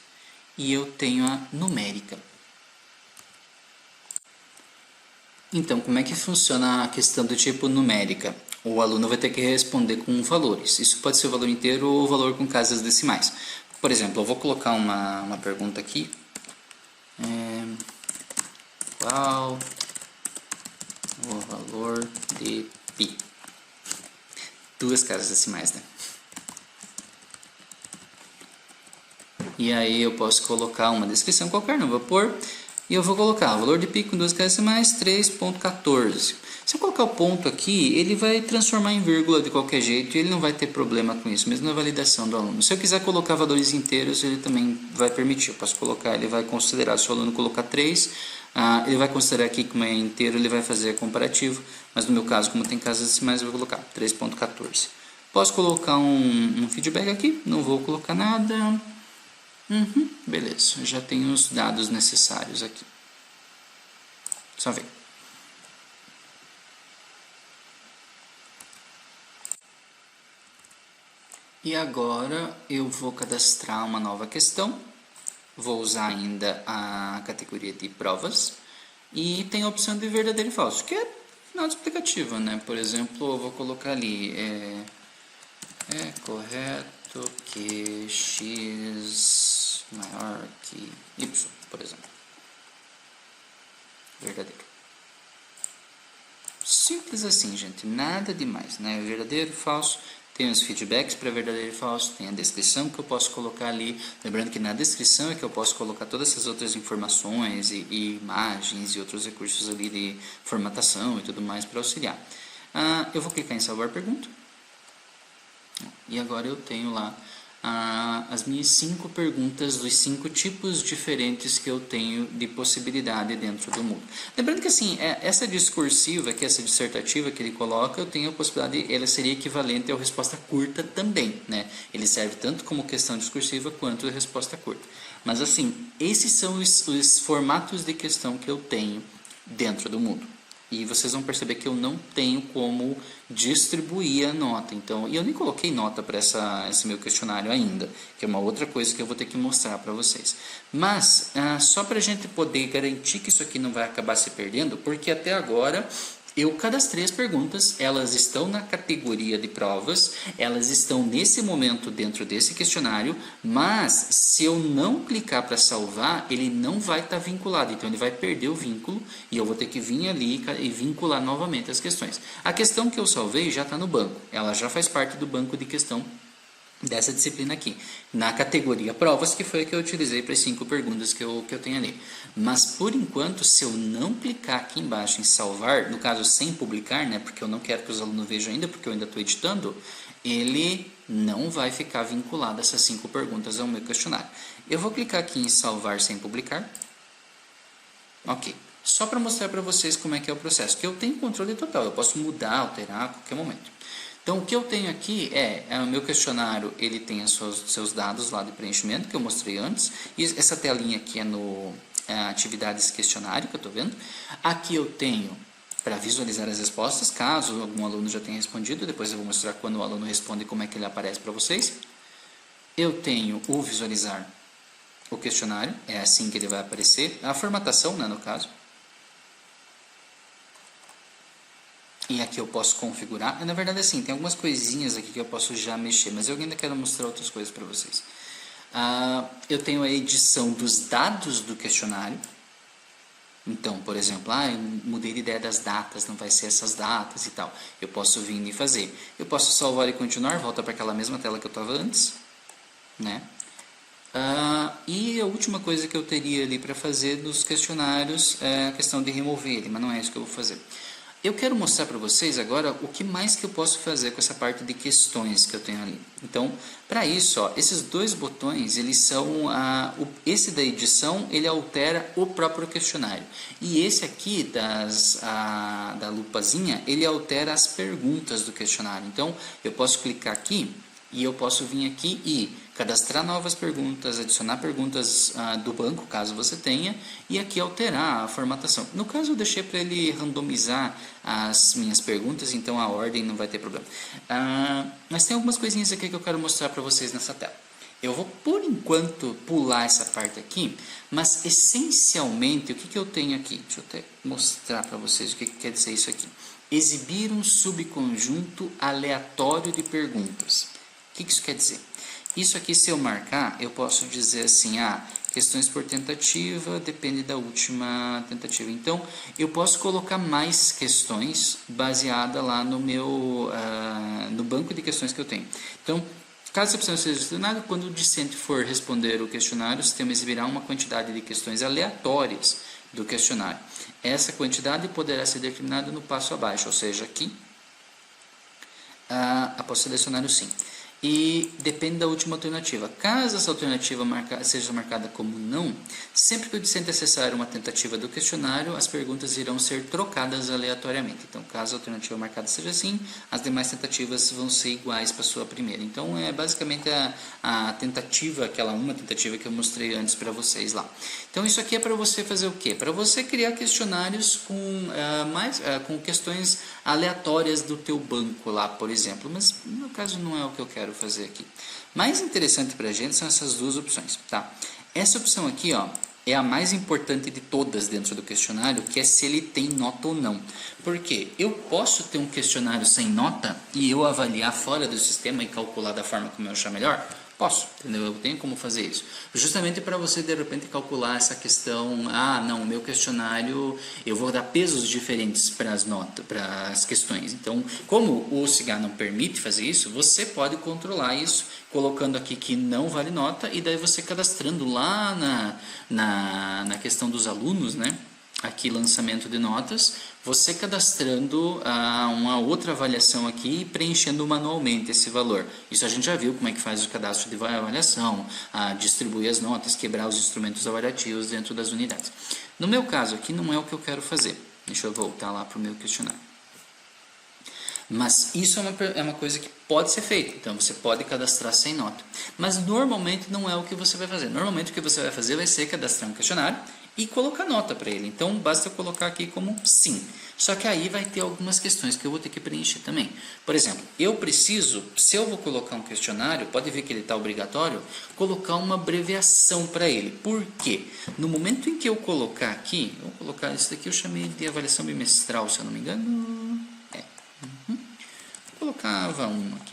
e eu tenho a numérica. Então, como é que funciona a questão do tipo numérica? O aluno vai ter que responder com valores. Isso pode ser o valor inteiro ou o valor com casas decimais. Por exemplo, eu vou colocar uma pergunta aqui. Qual o valor de π? Duas casas decimais, né? E aí eu posso colocar uma descrição qualquer, não vou pôr. E eu vou colocar o valor de π com duas casas decimais, 3,14. Se eu colocar o ponto aqui, ele vai transformar em vírgula de qualquer jeito e ele não vai ter problema com isso, mesmo na validação do aluno. Se eu quiser colocar valores inteiros, ele também vai permitir. Eu posso colocar, ele vai considerar, se o aluno colocar 3, ele vai considerar aqui como é inteiro, ele vai fazer comparativo, mas no meu caso, como tem casas decimais, eu vou colocar 3,14. Posso colocar um feedback aqui, não vou colocar nada. Beleza, já tenho os dados necessários aqui. Só ver. E agora eu vou cadastrar uma nova questão. Vou usar ainda a categoria de provas. E tem a opção de verdadeiro e falso, que é nada explicativo, né? Por exemplo, eu vou colocar ali, é correto que x maior que y, por exemplo. Verdadeiro. Simples assim, gente, nada demais, né? Verdadeiro, falso. Tem os feedbacks para verdadeiro e falso, tem a descrição que eu posso colocar ali. Lembrando que na descrição é que eu posso colocar todas essas outras informações e imagens e outros recursos ali de formatação e tudo mais para auxiliar. Eu vou clicar em salvar pergunta. E agora eu tenho lá as minhas 5 perguntas dos 5 tipos diferentes que eu tenho de possibilidade dentro do Moodle. Lembrando que assim, essa discursiva, que essa dissertativa que ele coloca, eu tenho a possibilidade, ela seria equivalente à resposta curta também, né? Ele serve tanto como questão discursiva quanto resposta curta. Mas assim, esses são os formatos de questão que eu tenho dentro do Moodle. E vocês vão perceber que eu não tenho como distribuir a nota. Então, e eu nem coloquei nota para esse meu questionário ainda, que é uma outra coisa que eu vou ter que mostrar para vocês. Mas, só para a gente poder garantir que isso aqui não vai acabar se perdendo, porque até agora eu cadastrei as perguntas, elas estão na categoria de provas, elas estão nesse momento dentro desse questionário, mas se eu não clicar para salvar, ele não vai estar vinculado, então ele vai perder o vínculo e eu vou ter que vir ali e vincular novamente as questões. A questão que eu salvei já está no banco, ela já faz parte do banco de questão dessa disciplina aqui, na categoria provas, que foi a que eu utilizei para as 5 perguntas que eu tenho ali. Mas, por enquanto, se eu não clicar aqui embaixo em salvar, no caso sem publicar, né, porque eu não quero que os alunos vejam ainda, porque eu ainda estou editando, ele não vai ficar vinculado a essas 5 perguntas ao meu questionário. Eu vou clicar aqui em salvar sem publicar. Ok. Só para mostrar para vocês como é que é o processo, que eu tenho controle total, eu posso mudar, alterar a qualquer momento. Então, o que eu tenho aqui o meu questionário, ele tem os seus dados lá de preenchimento, que eu mostrei antes. E essa telinha aqui é no atividades questionário, que eu estou vendo. Aqui eu tenho para visualizar as respostas, caso algum aluno já tenha respondido. Depois eu vou mostrar quando o aluno responde como é que ele aparece para vocês. Eu tenho o visualizar o questionário, é assim que ele vai aparecer. A formatação, né, no caso. E aqui eu posso configurar. Na verdade, assim, tem algumas coisinhas aqui que eu posso já mexer, mas eu ainda quero mostrar outras coisas para vocês. Eu tenho a edição dos dados do questionário. Então, por exemplo, eu mudei de ideia das datas, não vai ser essas datas e tal. Eu posso vir e fazer. Eu posso salvar e continuar, volta para aquela mesma tela que eu estava antes, né? E a última coisa que eu teria ali para fazer dos questionários é a questão de remover ele, mas não é isso que eu vou fazer. Eu quero mostrar para vocês agora o que mais que eu posso fazer com essa parte de questões que eu tenho ali. Então, para isso, esses 2 botões, eles são esse da edição, ele altera o próprio questionário. E esse aqui da lupazinha, ele altera as perguntas do questionário. Então, eu posso clicar aqui e eu posso vir aqui e cadastrar novas perguntas, adicionar perguntas do banco, caso você tenha, e aqui alterar a formatação. No caso, eu deixei para ele randomizar as minhas perguntas, então a ordem não vai ter problema. Mas tem algumas coisinhas aqui que eu quero mostrar para vocês nessa tela. Eu vou, por enquanto, pular essa parte aqui, mas essencialmente, o que eu tenho aqui? Deixa eu até mostrar para vocês o que quer dizer isso aqui. Exibir um subconjunto aleatório de perguntas. O que isso quer dizer? Isso aqui, se eu marcar, eu posso dizer assim, questões por tentativa, depende da última tentativa. Então, eu posso colocar mais questões baseada lá no meu, no banco de questões que eu tenho. Então, caso a opção seja selecionada, quando o discente for responder o questionário, o sistema exibirá uma quantidade de questões aleatórias do questionário. Essa quantidade poderá ser determinada no passo abaixo, ou seja, aqui, após selecionar o sim. E depende da última alternativa. Caso essa alternativa seja marcada como não, sempre que o discente acessar uma tentativa do questionário, as perguntas irão ser trocadas aleatoriamente. Então, caso a alternativa marcada seja sim, as demais tentativas vão ser iguais para a sua primeira. Então, é basicamente a tentativa, aquela uma tentativa que eu mostrei antes para vocês lá. Então, isso aqui é para você fazer o quê? Para você criar questionários com questões aleatórias do teu banco lá, por exemplo. Mas, no meu caso, não é o que eu quero fazer aqui. Mais interessante para a gente são essas duas opções, tá? Essa opção aqui, ó, é a mais importante de todas dentro do questionário, que é se ele tem nota ou não. Por quê? Eu posso ter um questionário sem nota e eu avaliar fora do sistema e calcular da forma como eu achar melhor? Posso, entendeu? Eu tenho como fazer isso. Justamente para você, de repente, calcular essa questão, não, o meu questionário, eu vou dar pesos diferentes para as notas, para as questões. Então, como o SIGA não permite fazer isso, você pode controlar isso, colocando aqui que não vale nota, e daí você cadastrando lá na questão dos alunos, né? Aqui, lançamento de notas, você cadastrando uma outra avaliação aqui e preenchendo manualmente esse valor. Isso a gente já viu como é que faz o cadastro de avaliação, distribuir as notas, quebrar os instrumentos avaliativos dentro das unidades. No meu caso aqui não é o que eu quero fazer. Deixa eu voltar lá para o meu questionário. Mas isso é uma coisa que pode ser feita, então você pode cadastrar sem nota. Mas normalmente não é o que você vai fazer. Normalmente o que você vai fazer vai ser cadastrar um questionário e colocar nota para ele. Então basta eu colocar aqui como sim. Só que aí vai ter algumas questões que eu vou ter que preencher também. Por exemplo, eu preciso, se eu vou colocar um questionário, pode ver que ele está obrigatório, colocar uma abreviação para ele. Por quê? No momento em que eu colocar aqui, eu vou colocar isso daqui, eu chamei de avaliação bimestral, se eu não me engano. Colocava um aqui.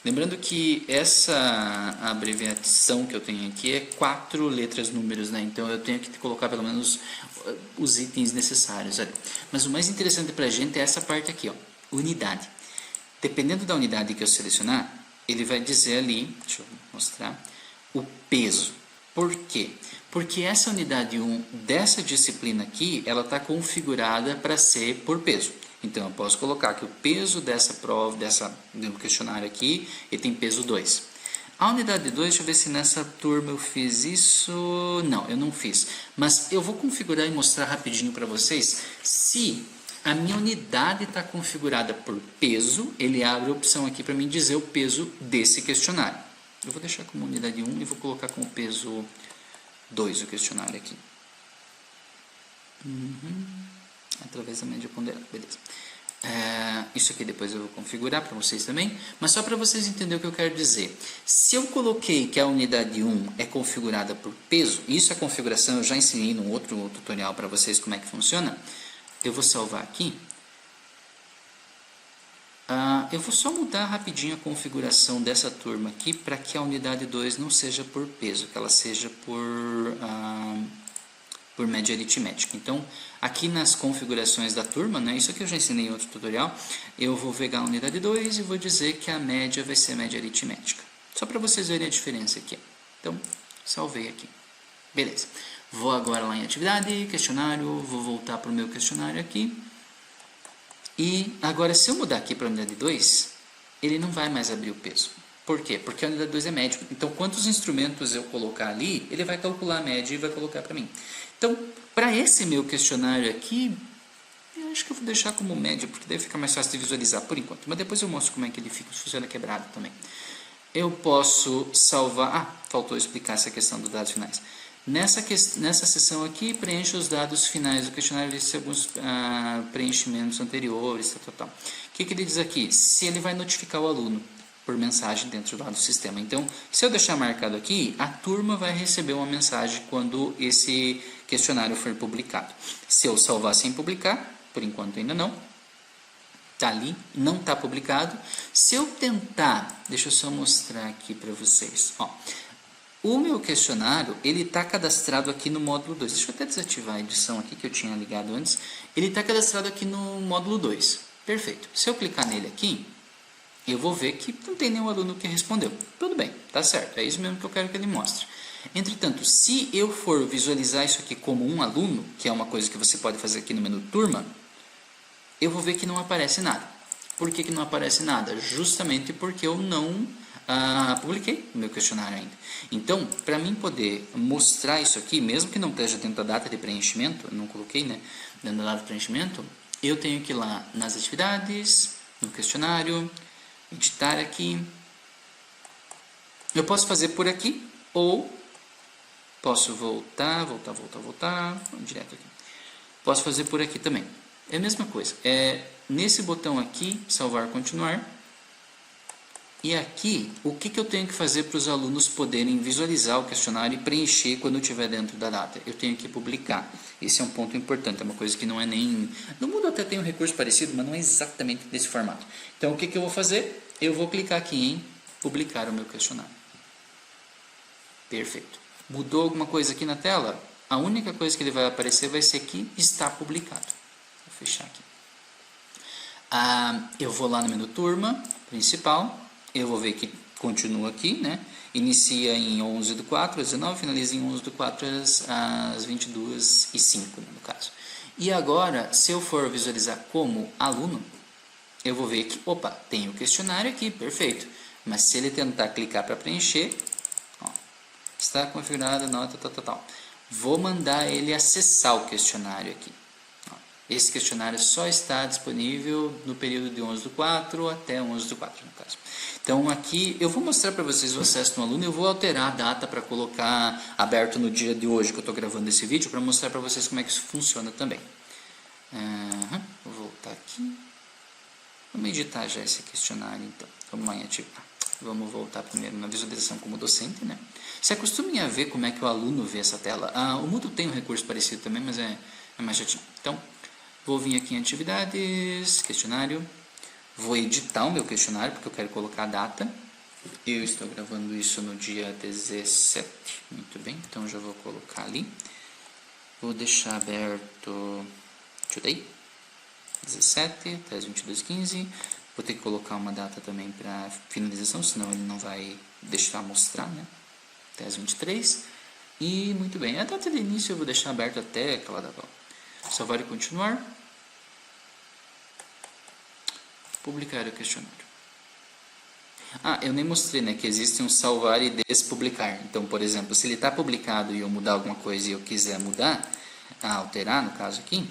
Lembrando que essa abreviação que eu tenho aqui é 4 letras, números, né? Então eu tenho que colocar pelo menos os itens necessários ali. Mas o mais interessante para a gente é essa parte aqui, ó, unidade. Dependendo da unidade que eu selecionar, ele vai dizer ali, deixa eu mostrar, o peso. Por quê? Porque essa unidade 1 dessa disciplina aqui, ela está configurada para ser por peso. Então, eu posso colocar que o peso dessa prova, do questionário aqui, ele tem peso 2. A unidade 2, deixa eu ver se nessa turma eu fiz isso. Não, eu não fiz. Mas eu vou configurar e mostrar rapidinho para vocês. Se a minha unidade está configurada por peso, ele abre a opção aqui para mim dizer o peso desse questionário. Eu vou deixar como unidade 1 e vou colocar como peso 2 o questionário aqui. Através da média ponderada, beleza. Isso aqui depois eu vou configurar para vocês também, mas só para vocês entenderem o que eu quero dizer. Se eu coloquei que a unidade 1 é configurada por peso, isso é configuração, eu já ensinei num outro tutorial para vocês como é que funciona, eu vou salvar aqui. Eu vou só mudar rapidinho a configuração dessa turma aqui para que a unidade 2 não seja por peso, que ela seja por média aritmética. Então, aqui nas configurações da turma, né, isso aqui eu já ensinei em outro tutorial, eu vou pegar a unidade 2 e vou dizer que a média vai ser média aritmética. Só para vocês verem a diferença aqui. Então, salvei aqui. Beleza. Vou agora lá em atividade, questionário, vou voltar para o meu questionário aqui. E agora, se eu mudar aqui para a unidade 2, ele não vai mais abrir o peso. Por quê? Porque a unidade 2 é média. Então, quantos instrumentos eu colocar ali, ele vai calcular a média e vai colocar para mim. Então, para esse meu questionário aqui, eu acho que eu vou deixar como média, porque daí fica mais fácil de visualizar por enquanto. Mas depois eu mostro como é que ele funciona quebrado também. Eu posso salvar... faltou explicar essa questão dos dados finais. Nessa seção aqui, preencha os dados finais do questionário, liste alguns preenchimentos anteriores, tal. O que ele diz aqui? Se ele vai notificar o aluno. por mensagem dentro lá do sistema. Então, se eu deixar marcado aqui, a turma vai receber uma mensagem quando esse questionário for publicado. Se eu salvar sem publicar, por enquanto ainda não, tá ali, não está publicado. Se eu tentar, deixa eu só mostrar aqui para vocês, ó, o meu questionário, ele está cadastrado aqui no módulo 2. Deixa eu até desativar a edição aqui que eu tinha ligado antes. Ele está cadastrado aqui no módulo 2. Perfeito. Se eu clicar nele aqui, eu vou ver que não tem nenhum aluno que respondeu. Tudo bem, tá certo. É isso mesmo que eu quero que ele mostre. Entretanto, se eu for visualizar isso aqui como um aluno, que é uma coisa que você pode fazer aqui no menu turma, eu vou ver que não aparece nada. Por que não aparece nada? Justamente porque eu não publiquei o meu questionário ainda. Então, para mim poder mostrar isso aqui, mesmo que não esteja dentro da data de preenchimento, não coloquei, né, dentro da data de preenchimento, eu tenho que ir lá nas atividades, no questionário, editar aqui. Eu posso fazer por aqui, ou posso voltar, direto aqui. Posso fazer por aqui também. É a mesma coisa. É nesse botão aqui, salvar, continuar. E aqui, o que eu tenho que fazer para os alunos poderem visualizar o questionário e preencher quando estiver dentro da data? Eu tenho que publicar. Esse é um ponto importante, é uma coisa que não é nem... No mundo até tem um recurso parecido, mas não é exatamente desse formato. Então, o que eu vou fazer? Eu vou clicar aqui em publicar o meu questionário. Perfeito. Mudou alguma coisa aqui na tela? A única coisa que ele vai aparecer vai ser que está publicado. Vou fechar aqui. Eu vou lá no menu turma, principal. Eu vou ver que continua aqui, né? Inicia em 11/4 às 19, finaliza em 11/4 às 22h05, no caso. E agora, se eu for visualizar como aluno, eu vou ver que, opa, tem o questionário aqui, perfeito. Mas se ele tentar clicar para preencher, ó, está configurada a nota, tal. Vou mandar ele acessar o questionário aqui. Esse questionário só está disponível no período de 11/4 até 11/4, no caso. Então, aqui eu vou mostrar para vocês o acesso do aluno. Eu vou alterar a data para colocar aberto no dia de hoje que eu estou gravando esse vídeo, para mostrar para vocês como é que isso funciona também. Vou voltar aqui. Vamos editar já esse questionário, então. Vamos lá em ativar. Vamos voltar primeiro na visualização como docente, né? Se acostumem a ver como é que o aluno vê essa tela. O Moodle tem um recurso parecido também, mas é mais chatinho. Então, vou vir aqui em atividades, questionário. Vou editar o meu questionário, porque eu quero colocar a data. Eu estou gravando isso no dia 17. Muito bem, então já vou colocar ali. Vou deixar aberto today, 17 até as 22h15. Vou ter que colocar uma data também para finalização, senão ele não vai deixar mostrar, né? Até as 23. E muito bem, a data de início eu vou deixar aberto até aquela data. Salvar e continuar. Publicar o questionário. Eu nem mostrei, né, que existe um salvar e despublicar. Então, por exemplo, se ele está publicado e eu mudar alguma coisa e eu quiser mudar, alterar, no caso aqui,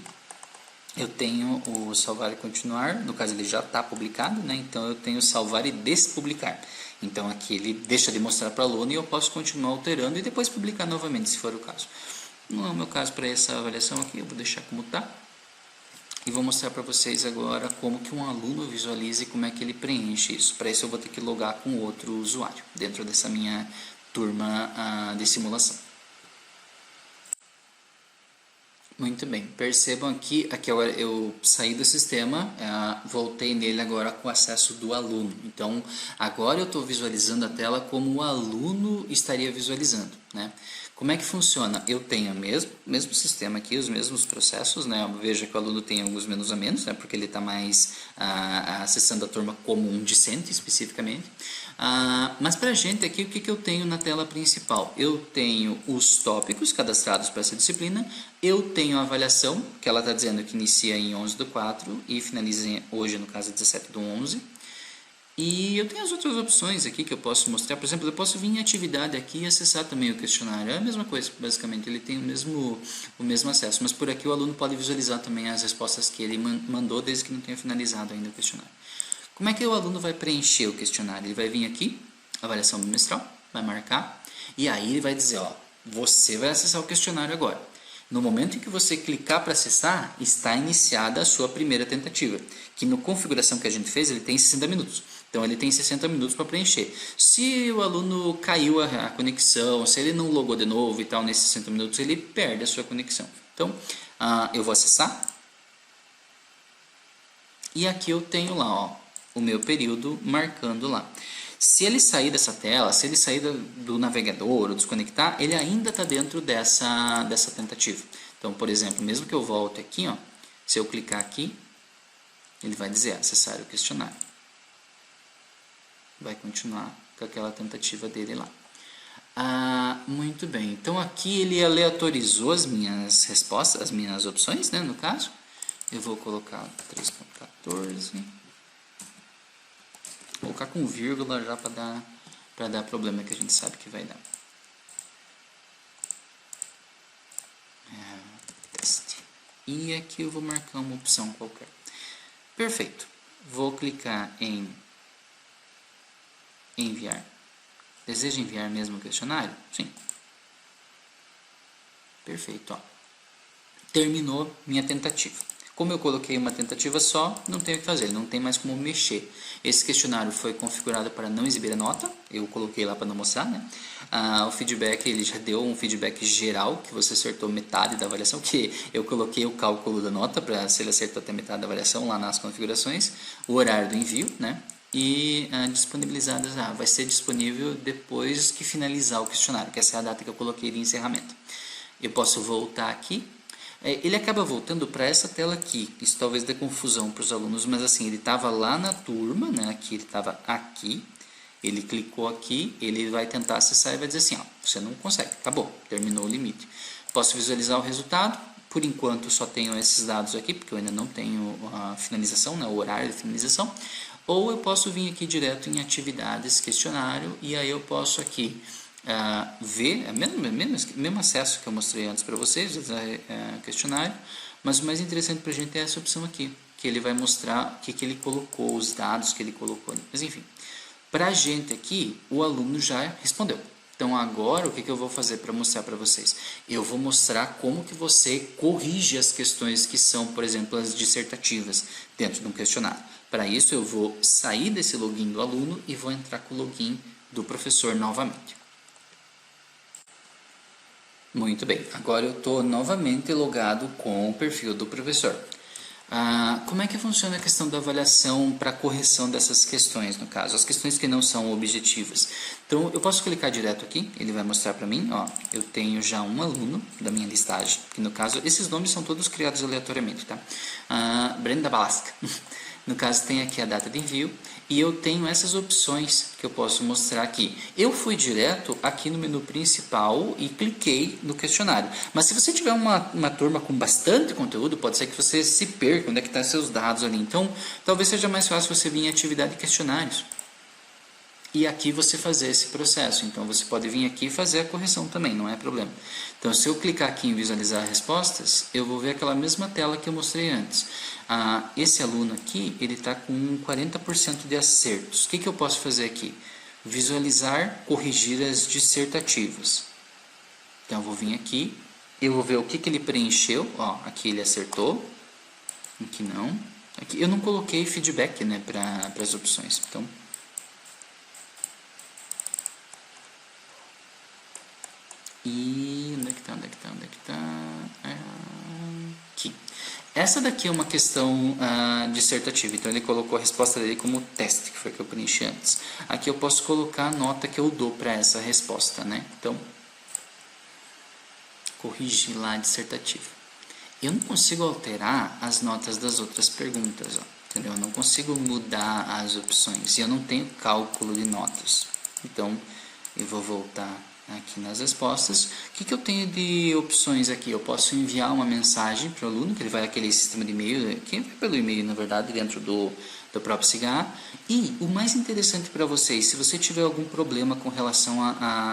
eu tenho o salvar e continuar. No caso, ele já está publicado, né? Então eu tenho salvar e despublicar. Então aqui ele deixa de mostrar para o aluno e eu posso continuar alterando e depois publicar novamente, se for o caso. Não é o meu caso para essa avaliação aqui, eu vou deixar como está. E vou mostrar para vocês agora como que um aluno visualiza e como é que ele preenche isso. Para isso eu vou ter que logar com outro usuário, dentro dessa minha turma de simulação. Muito bem, percebam aqui agora eu saí do sistema, voltei nele agora com acesso do aluno. Então, agora eu estou visualizando a tela como o aluno estaria visualizando, né? Como é que funciona? Eu tenho o mesmo sistema aqui, os mesmos processos, né? Veja que o aluno tem alguns menos a menos, né? Porque ele está mais acessando a turma como um discente, especificamente. Mas para a gente aqui, o que eu tenho na tela principal? Eu tenho os tópicos cadastrados para essa disciplina, eu tenho a avaliação, que ela está dizendo que inicia em 11/4 e finaliza hoje, no caso, 17/11. E eu tenho as outras opções aqui que eu posso mostrar. Por exemplo, eu posso vir em atividade aqui e acessar também o questionário. É a mesma coisa, basicamente, ele tem o mesmo acesso. Mas por aqui o aluno pode visualizar também as respostas que ele mandou, desde que não tenha finalizado ainda o questionário. Como é que o aluno vai preencher o questionário? Ele vai vir aqui, avaliação bimestral, vai marcar, e aí ele vai dizer, ó, você vai acessar o questionário agora. No momento em que você clicar para acessar, está iniciada a sua primeira tentativa, que na configuração que a gente fez, ele tem 60 minutos. Então ele tem 60 minutos para preencher. Se o aluno caiu a conexão, se ele não logou de novo e tal nesses 60 minutos, ele perde a sua conexão. Então eu vou acessar. E aqui eu tenho lá, ó, o meu período marcando lá. Se ele sair dessa tela, se ele sair do navegador ou desconectar, ele ainda está dentro dessa tentativa. Então, por exemplo, mesmo que eu volte aqui, ó, se eu clicar aqui, ele vai dizer acessar o questionário. Vai continuar com aquela tentativa dele lá. Muito bem, então aqui ele aleatorizou as minhas respostas, as minhas opções, né, no caso. Eu vou colocar 3.14, vou colocar com vírgula já para dar problema que a gente sabe que vai dar. Teste. E aqui eu vou marcar uma opção qualquer. Perfeito. Vou clicar em enviar. Deseja enviar mesmo o questionário? Sim. Perfeito. Ó. Terminou minha tentativa. Como eu coloquei uma tentativa só, não tenho o que fazer, não tem mais como mexer. Esse questionário foi configurado para não exibir a nota, eu coloquei lá para não mostrar, né? O feedback, ele já deu um feedback geral, que você acertou metade da avaliação, que eu coloquei o cálculo da nota, para se ele acertou até metade da avaliação lá nas configurações, o horário do envio, né? E disponibilizadas, vai ser disponível depois que finalizar o questionário, que essa é a data que eu coloquei de encerramento. Eu posso voltar aqui. Ele acaba voltando para essa tela aqui, isso talvez dê confusão para os alunos, mas assim, ele estava lá na turma, né? Aqui ele estava aqui, ele clicou aqui, ele vai tentar acessar e vai dizer assim, ó, você não consegue, acabou, terminou o limite. Posso visualizar o resultado, por enquanto só tenho esses dados aqui, porque eu ainda não tenho a finalização, né? O horário de finalização, ou eu posso vir aqui direto em atividades, questionário, e aí eu posso aqui ver, mesmo acesso que eu mostrei antes para vocês, questionário, mas o mais interessante para a gente é essa opção aqui, que ele vai mostrar o que ele colocou, os dados que ele colocou ali. Mas enfim, para a gente aqui, o aluno já respondeu. Então agora o que eu vou fazer para mostrar para vocês? Eu vou mostrar como que você corrige as questões que são, por exemplo, as dissertativas dentro de um questionário. Para isso eu vou sair desse login do aluno e vou entrar com o login do professor novamente. Muito bem, agora eu estou novamente logado com o perfil do professor. Como é que funciona a questão da avaliação para correção dessas questões, no caso, as questões que não são objetivas? Então, eu posso clicar direto aqui, ele vai mostrar para mim, ó, eu tenho já um aluno da minha listagem, que no caso, esses nomes são todos criados aleatoriamente, tá? Brenda Balasca. No caso, tem aqui a data de envio e eu tenho essas opções que eu posso mostrar aqui. Eu fui direto aqui no menu principal e cliquei no questionário. Mas se você tiver uma turma com bastante conteúdo, pode ser que você se perca onde é que estão seus dados ali. Então, talvez seja mais fácil você vir em atividade de questionários. E aqui você fazer esse processo. Então, você pode vir aqui e fazer a correção também, não é problema. Então, se eu clicar aqui em visualizar respostas, eu vou ver aquela mesma tela que eu mostrei antes. Esse aluno aqui, ele está com 40% de acertos. O que eu posso fazer aqui? Visualizar, corrigir as dissertativas. Então, eu vou vir aqui, eu vou ver o que ele preencheu. Ó, aqui ele acertou, aqui não. Aqui eu não coloquei feedback, né, para as opções. Então, e onde é que tá? Aqui. Essa daqui é uma questão dissertativa, então ele colocou a resposta dele como teste, que foi que eu preenchi antes. Aqui eu posso colocar a nota que eu dou para essa resposta, né? Então, corrigir lá a dissertativa. Eu não consigo alterar as notas das outras perguntas, ó, entendeu? Eu não consigo mudar as opções e eu não tenho cálculo de notas. Então, eu vou voltar aqui nas respostas. O que eu tenho de opções aqui? Eu posso enviar uma mensagem para o aluno, que ele vai aquele sistema de e-mail, que é pelo e-mail, na verdade, dentro do próprio SIGA. E o mais interessante para vocês, se você tiver algum problema com relação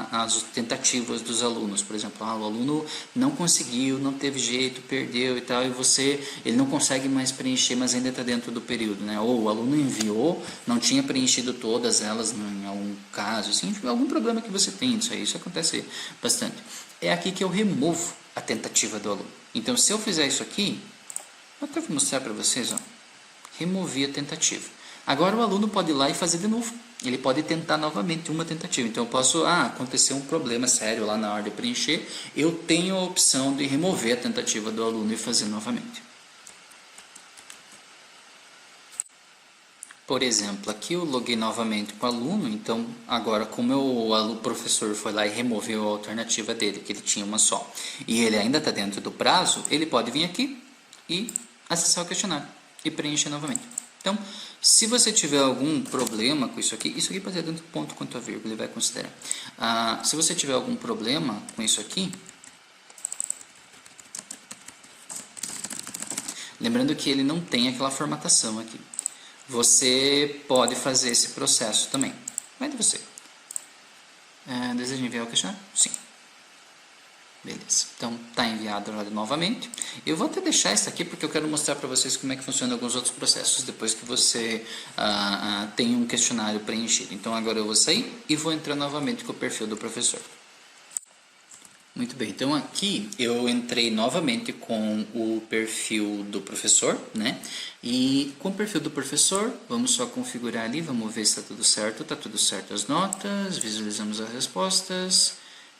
às tentativas dos alunos, por exemplo, o aluno não conseguiu, não teve jeito, perdeu e tal, e ele não consegue mais preencher, mas ainda está dentro do período, né? Ou o aluno enviou, não tinha preenchido todas elas em algum caso, assim, algum problema que você tem disso aí, isso acontece bastante. É aqui que eu removo a tentativa do aluno. Então, se eu fizer isso aqui, eu até vou mostrar para vocês, ó. Removi a tentativa. Agora o aluno pode ir lá e fazer de novo. Ele pode tentar novamente uma tentativa. Então eu posso, aconteceu um problema sério lá na hora de preencher, eu tenho a opção de remover a tentativa do aluno e fazer novamente. Por exemplo, aqui eu loguei novamente com o aluno, então agora como o professor foi lá e removeu a alternativa dele, que ele tinha uma só, e ele ainda está dentro do prazo, ele pode vir aqui e acessar o questionário e preencher novamente. Então, se você tiver algum problema com isso aqui pode ser tanto ponto quanto a vírgula, ele vai considerar. Se você tiver algum problema com isso aqui, lembrando que ele não tem aquela formatação aqui. Você pode fazer esse processo também. Vai de você. Deseja enviar o questionário? Sim. Beleza. Então, está enviado novamente. Eu vou até deixar isso aqui porque eu quero mostrar para vocês como é que funciona alguns outros processos depois que você tem um questionário preenchido. Então, agora eu vou sair e vou entrar novamente com o perfil do professor. Muito bem, então aqui eu entrei novamente com o perfil do professor, né? E com o perfil do professor, vamos só configurar ali, vamos ver se está tudo certo as notas, visualizamos as respostas,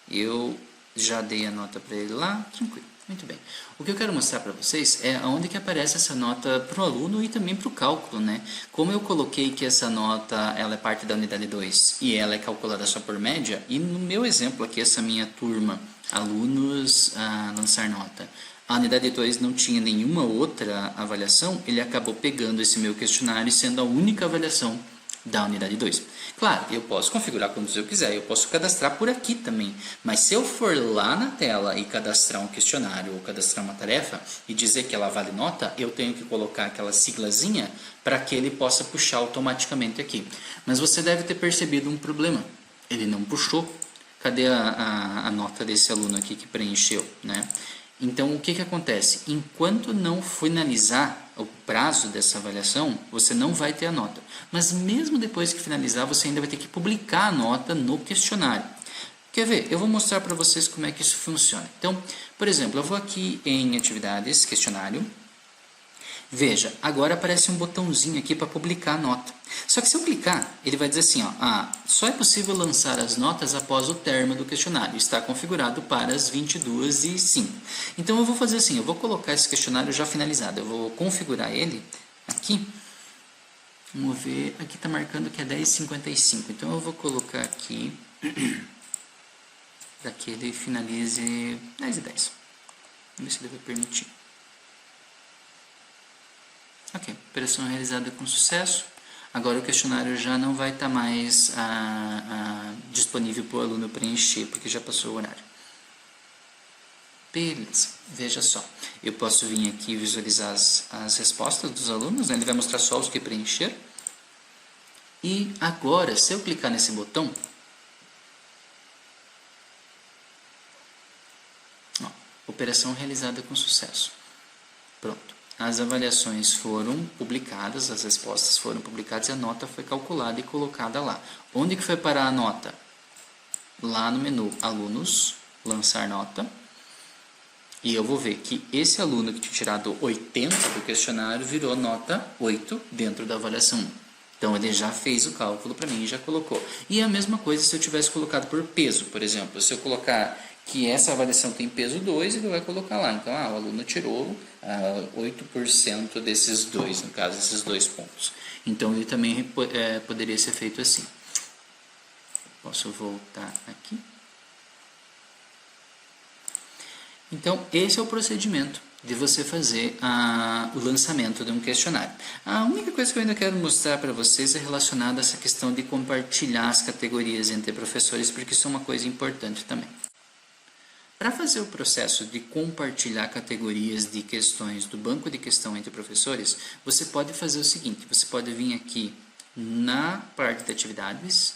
eu já dei a nota para ele lá, tranquilo, muito bem. O que eu quero mostrar para vocês é onde que aparece essa nota para o aluno e também para o cálculo, né? Como eu coloquei que essa nota ela é parte da unidade 2 e ela é calculada só por média, e no meu exemplo aqui, essa minha turma, alunos a lançar nota, a unidade 2 não tinha nenhuma outra avaliação, ele acabou pegando esse meu questionário e sendo a única avaliação da unidade 2. Claro, eu posso configurar quantos eu quiser, eu posso cadastrar por aqui também, mas se eu for lá na tela e cadastrar um questionário ou cadastrar uma tarefa e dizer que ela vale nota, eu tenho que colocar aquela siglazinha para que ele possa puxar automaticamente aqui. Mas você deve ter percebido um problema, ele não puxou. Cadê a nota desse aluno aqui que preencheu, né? Então, o que acontece? Enquanto não finalizar o prazo dessa avaliação, você não vai ter a nota. Mas mesmo depois que finalizar, você ainda vai ter que publicar a nota no questionário. Quer ver? Eu vou mostrar para vocês como é que isso funciona. Então, por exemplo, eu vou aqui em atividades, questionário. Veja, agora aparece um botãozinho aqui para publicar a nota. Só que se eu clicar, ele vai dizer assim, só é possível lançar as notas após o término do questionário. Está configurado para as 22h05. Então eu vou fazer assim, eu vou colocar esse questionário já finalizado. Eu vou configurar ele aqui. Vamos ver, aqui está marcando que é 10h55. Então eu vou colocar aqui para que ele finalize 10h10. Vamos ver se ele vai permitir. Ok, operação realizada com sucesso. Agora o questionário já não vai estar mais disponível para o aluno preencher, porque já passou o horário. Beleza, veja só. Eu posso vir aqui visualizar as respostas dos alunos, né? Ele vai mostrar só os que preencheram. E agora, se eu clicar nesse botão, operação realizada com sucesso. Pronto. As avaliações foram publicadas, as respostas foram publicadas e a nota foi calculada e colocada lá. Onde que foi parar a nota? Lá no menu Alunos, Lançar Nota. E eu vou ver que esse aluno que tinha tirado 80 do questionário virou nota 8 dentro da avaliação 1. Então ele já fez o cálculo para mim e já colocou. E a mesma coisa se eu tivesse colocado por peso, por exemplo. Se eu colocar que essa avaliação tem peso 2, ele vai colocar lá. Então, o aluno tirou 8% desses dois, no caso, esses 2 pontos. Então, ele também poderia ser feito assim. Posso voltar aqui. Então, esse é o procedimento de você fazer o lançamento de um questionário. A única coisa que eu ainda quero mostrar para vocês é relacionada a essa questão de compartilhar as categorias entre professores, porque isso é uma coisa importante também. Para fazer o processo de compartilhar categorias de questões do banco de questão entre professores, você pode fazer o seguinte, você pode vir aqui na parte de atividades,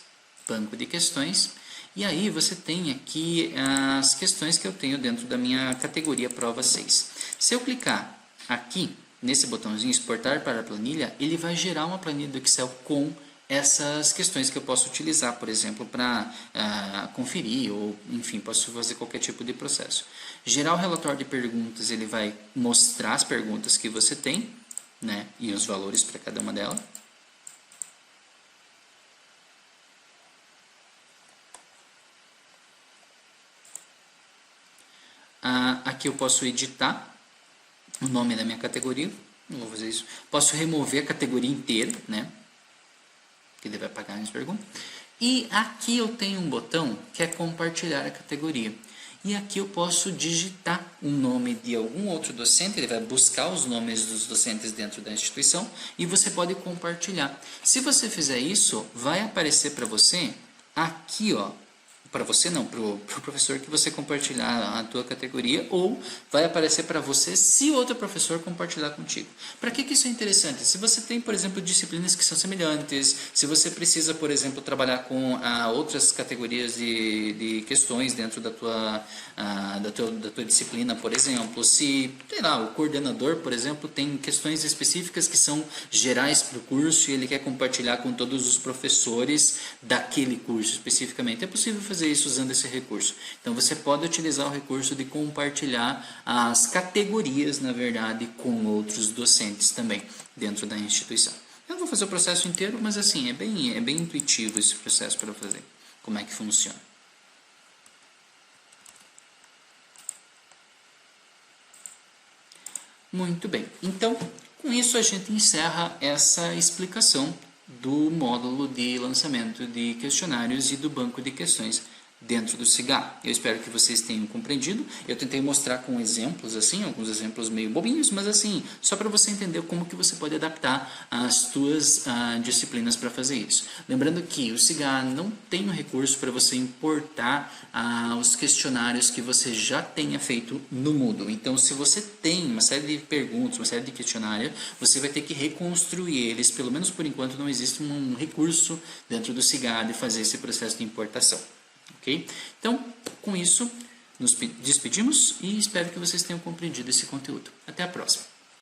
banco de questões, e aí você tem aqui as questões que eu tenho dentro da minha categoria prova 6. Se eu clicar aqui, nesse botãozinho exportar para a planilha, ele vai gerar uma planilha do Excel com essas questões que eu posso utilizar, por exemplo, para conferir ou, enfim, posso fazer qualquer tipo de processo. Gerar o relatório de perguntas, ele vai mostrar as perguntas que você tem, né, e os valores para cada uma delas. Aqui eu posso editar o nome da minha categoria. Não vou fazer isso. Posso remover a categoria inteira, né? Que ele vai apagar minhas perguntas. E aqui eu tenho um botão que é compartilhar a categoria. E aqui eu posso digitar o nome de algum outro docente, ele vai buscar os nomes dos docentes dentro da instituição e você pode compartilhar. Se você fizer isso, vai aparecer para você aqui, ó. Para você não, para o professor que você compartilhar a tua categoria, ou vai aparecer para você se outro professor compartilhar contigo. Para que isso é interessante? Se você tem, por exemplo, disciplinas que são semelhantes, se você precisa, por exemplo, trabalhar com outras categorias de questões dentro da tua disciplina, por exemplo, se, sei lá, o coordenador, por exemplo, tem questões específicas que são gerais para o curso e ele quer compartilhar com todos os professores daquele curso especificamente, é possível fazer isso usando esse recurso. Então você pode utilizar o recurso de compartilhar as categorias, na verdade, com outros docentes também dentro da instituição. Eu não vou fazer o processo inteiro, mas assim, é bem intuitivo esse processo para fazer. Como é que funciona? Muito bem. Então, com isso a gente encerra essa explicação do módulo de lançamento de questionários e do banco de questões dentro do SIGA. Eu espero que vocês tenham compreendido. Eu tentei mostrar com exemplos, assim, alguns exemplos meio bobinhos, mas assim, só para você entender como que você pode adaptar as tuas disciplinas para fazer isso. Lembrando que o SIGA não tem um recurso para você importar os questionários que você já tenha feito no Moodle. Então, se você tem uma série de perguntas, uma série de questionários, você vai ter que reconstruir eles. Pelo menos por enquanto não existe um recurso dentro do SIGA de fazer esse processo de importação. Ok? Então, com isso, nos despedimos e espero que vocês tenham compreendido esse conteúdo. Até a próxima!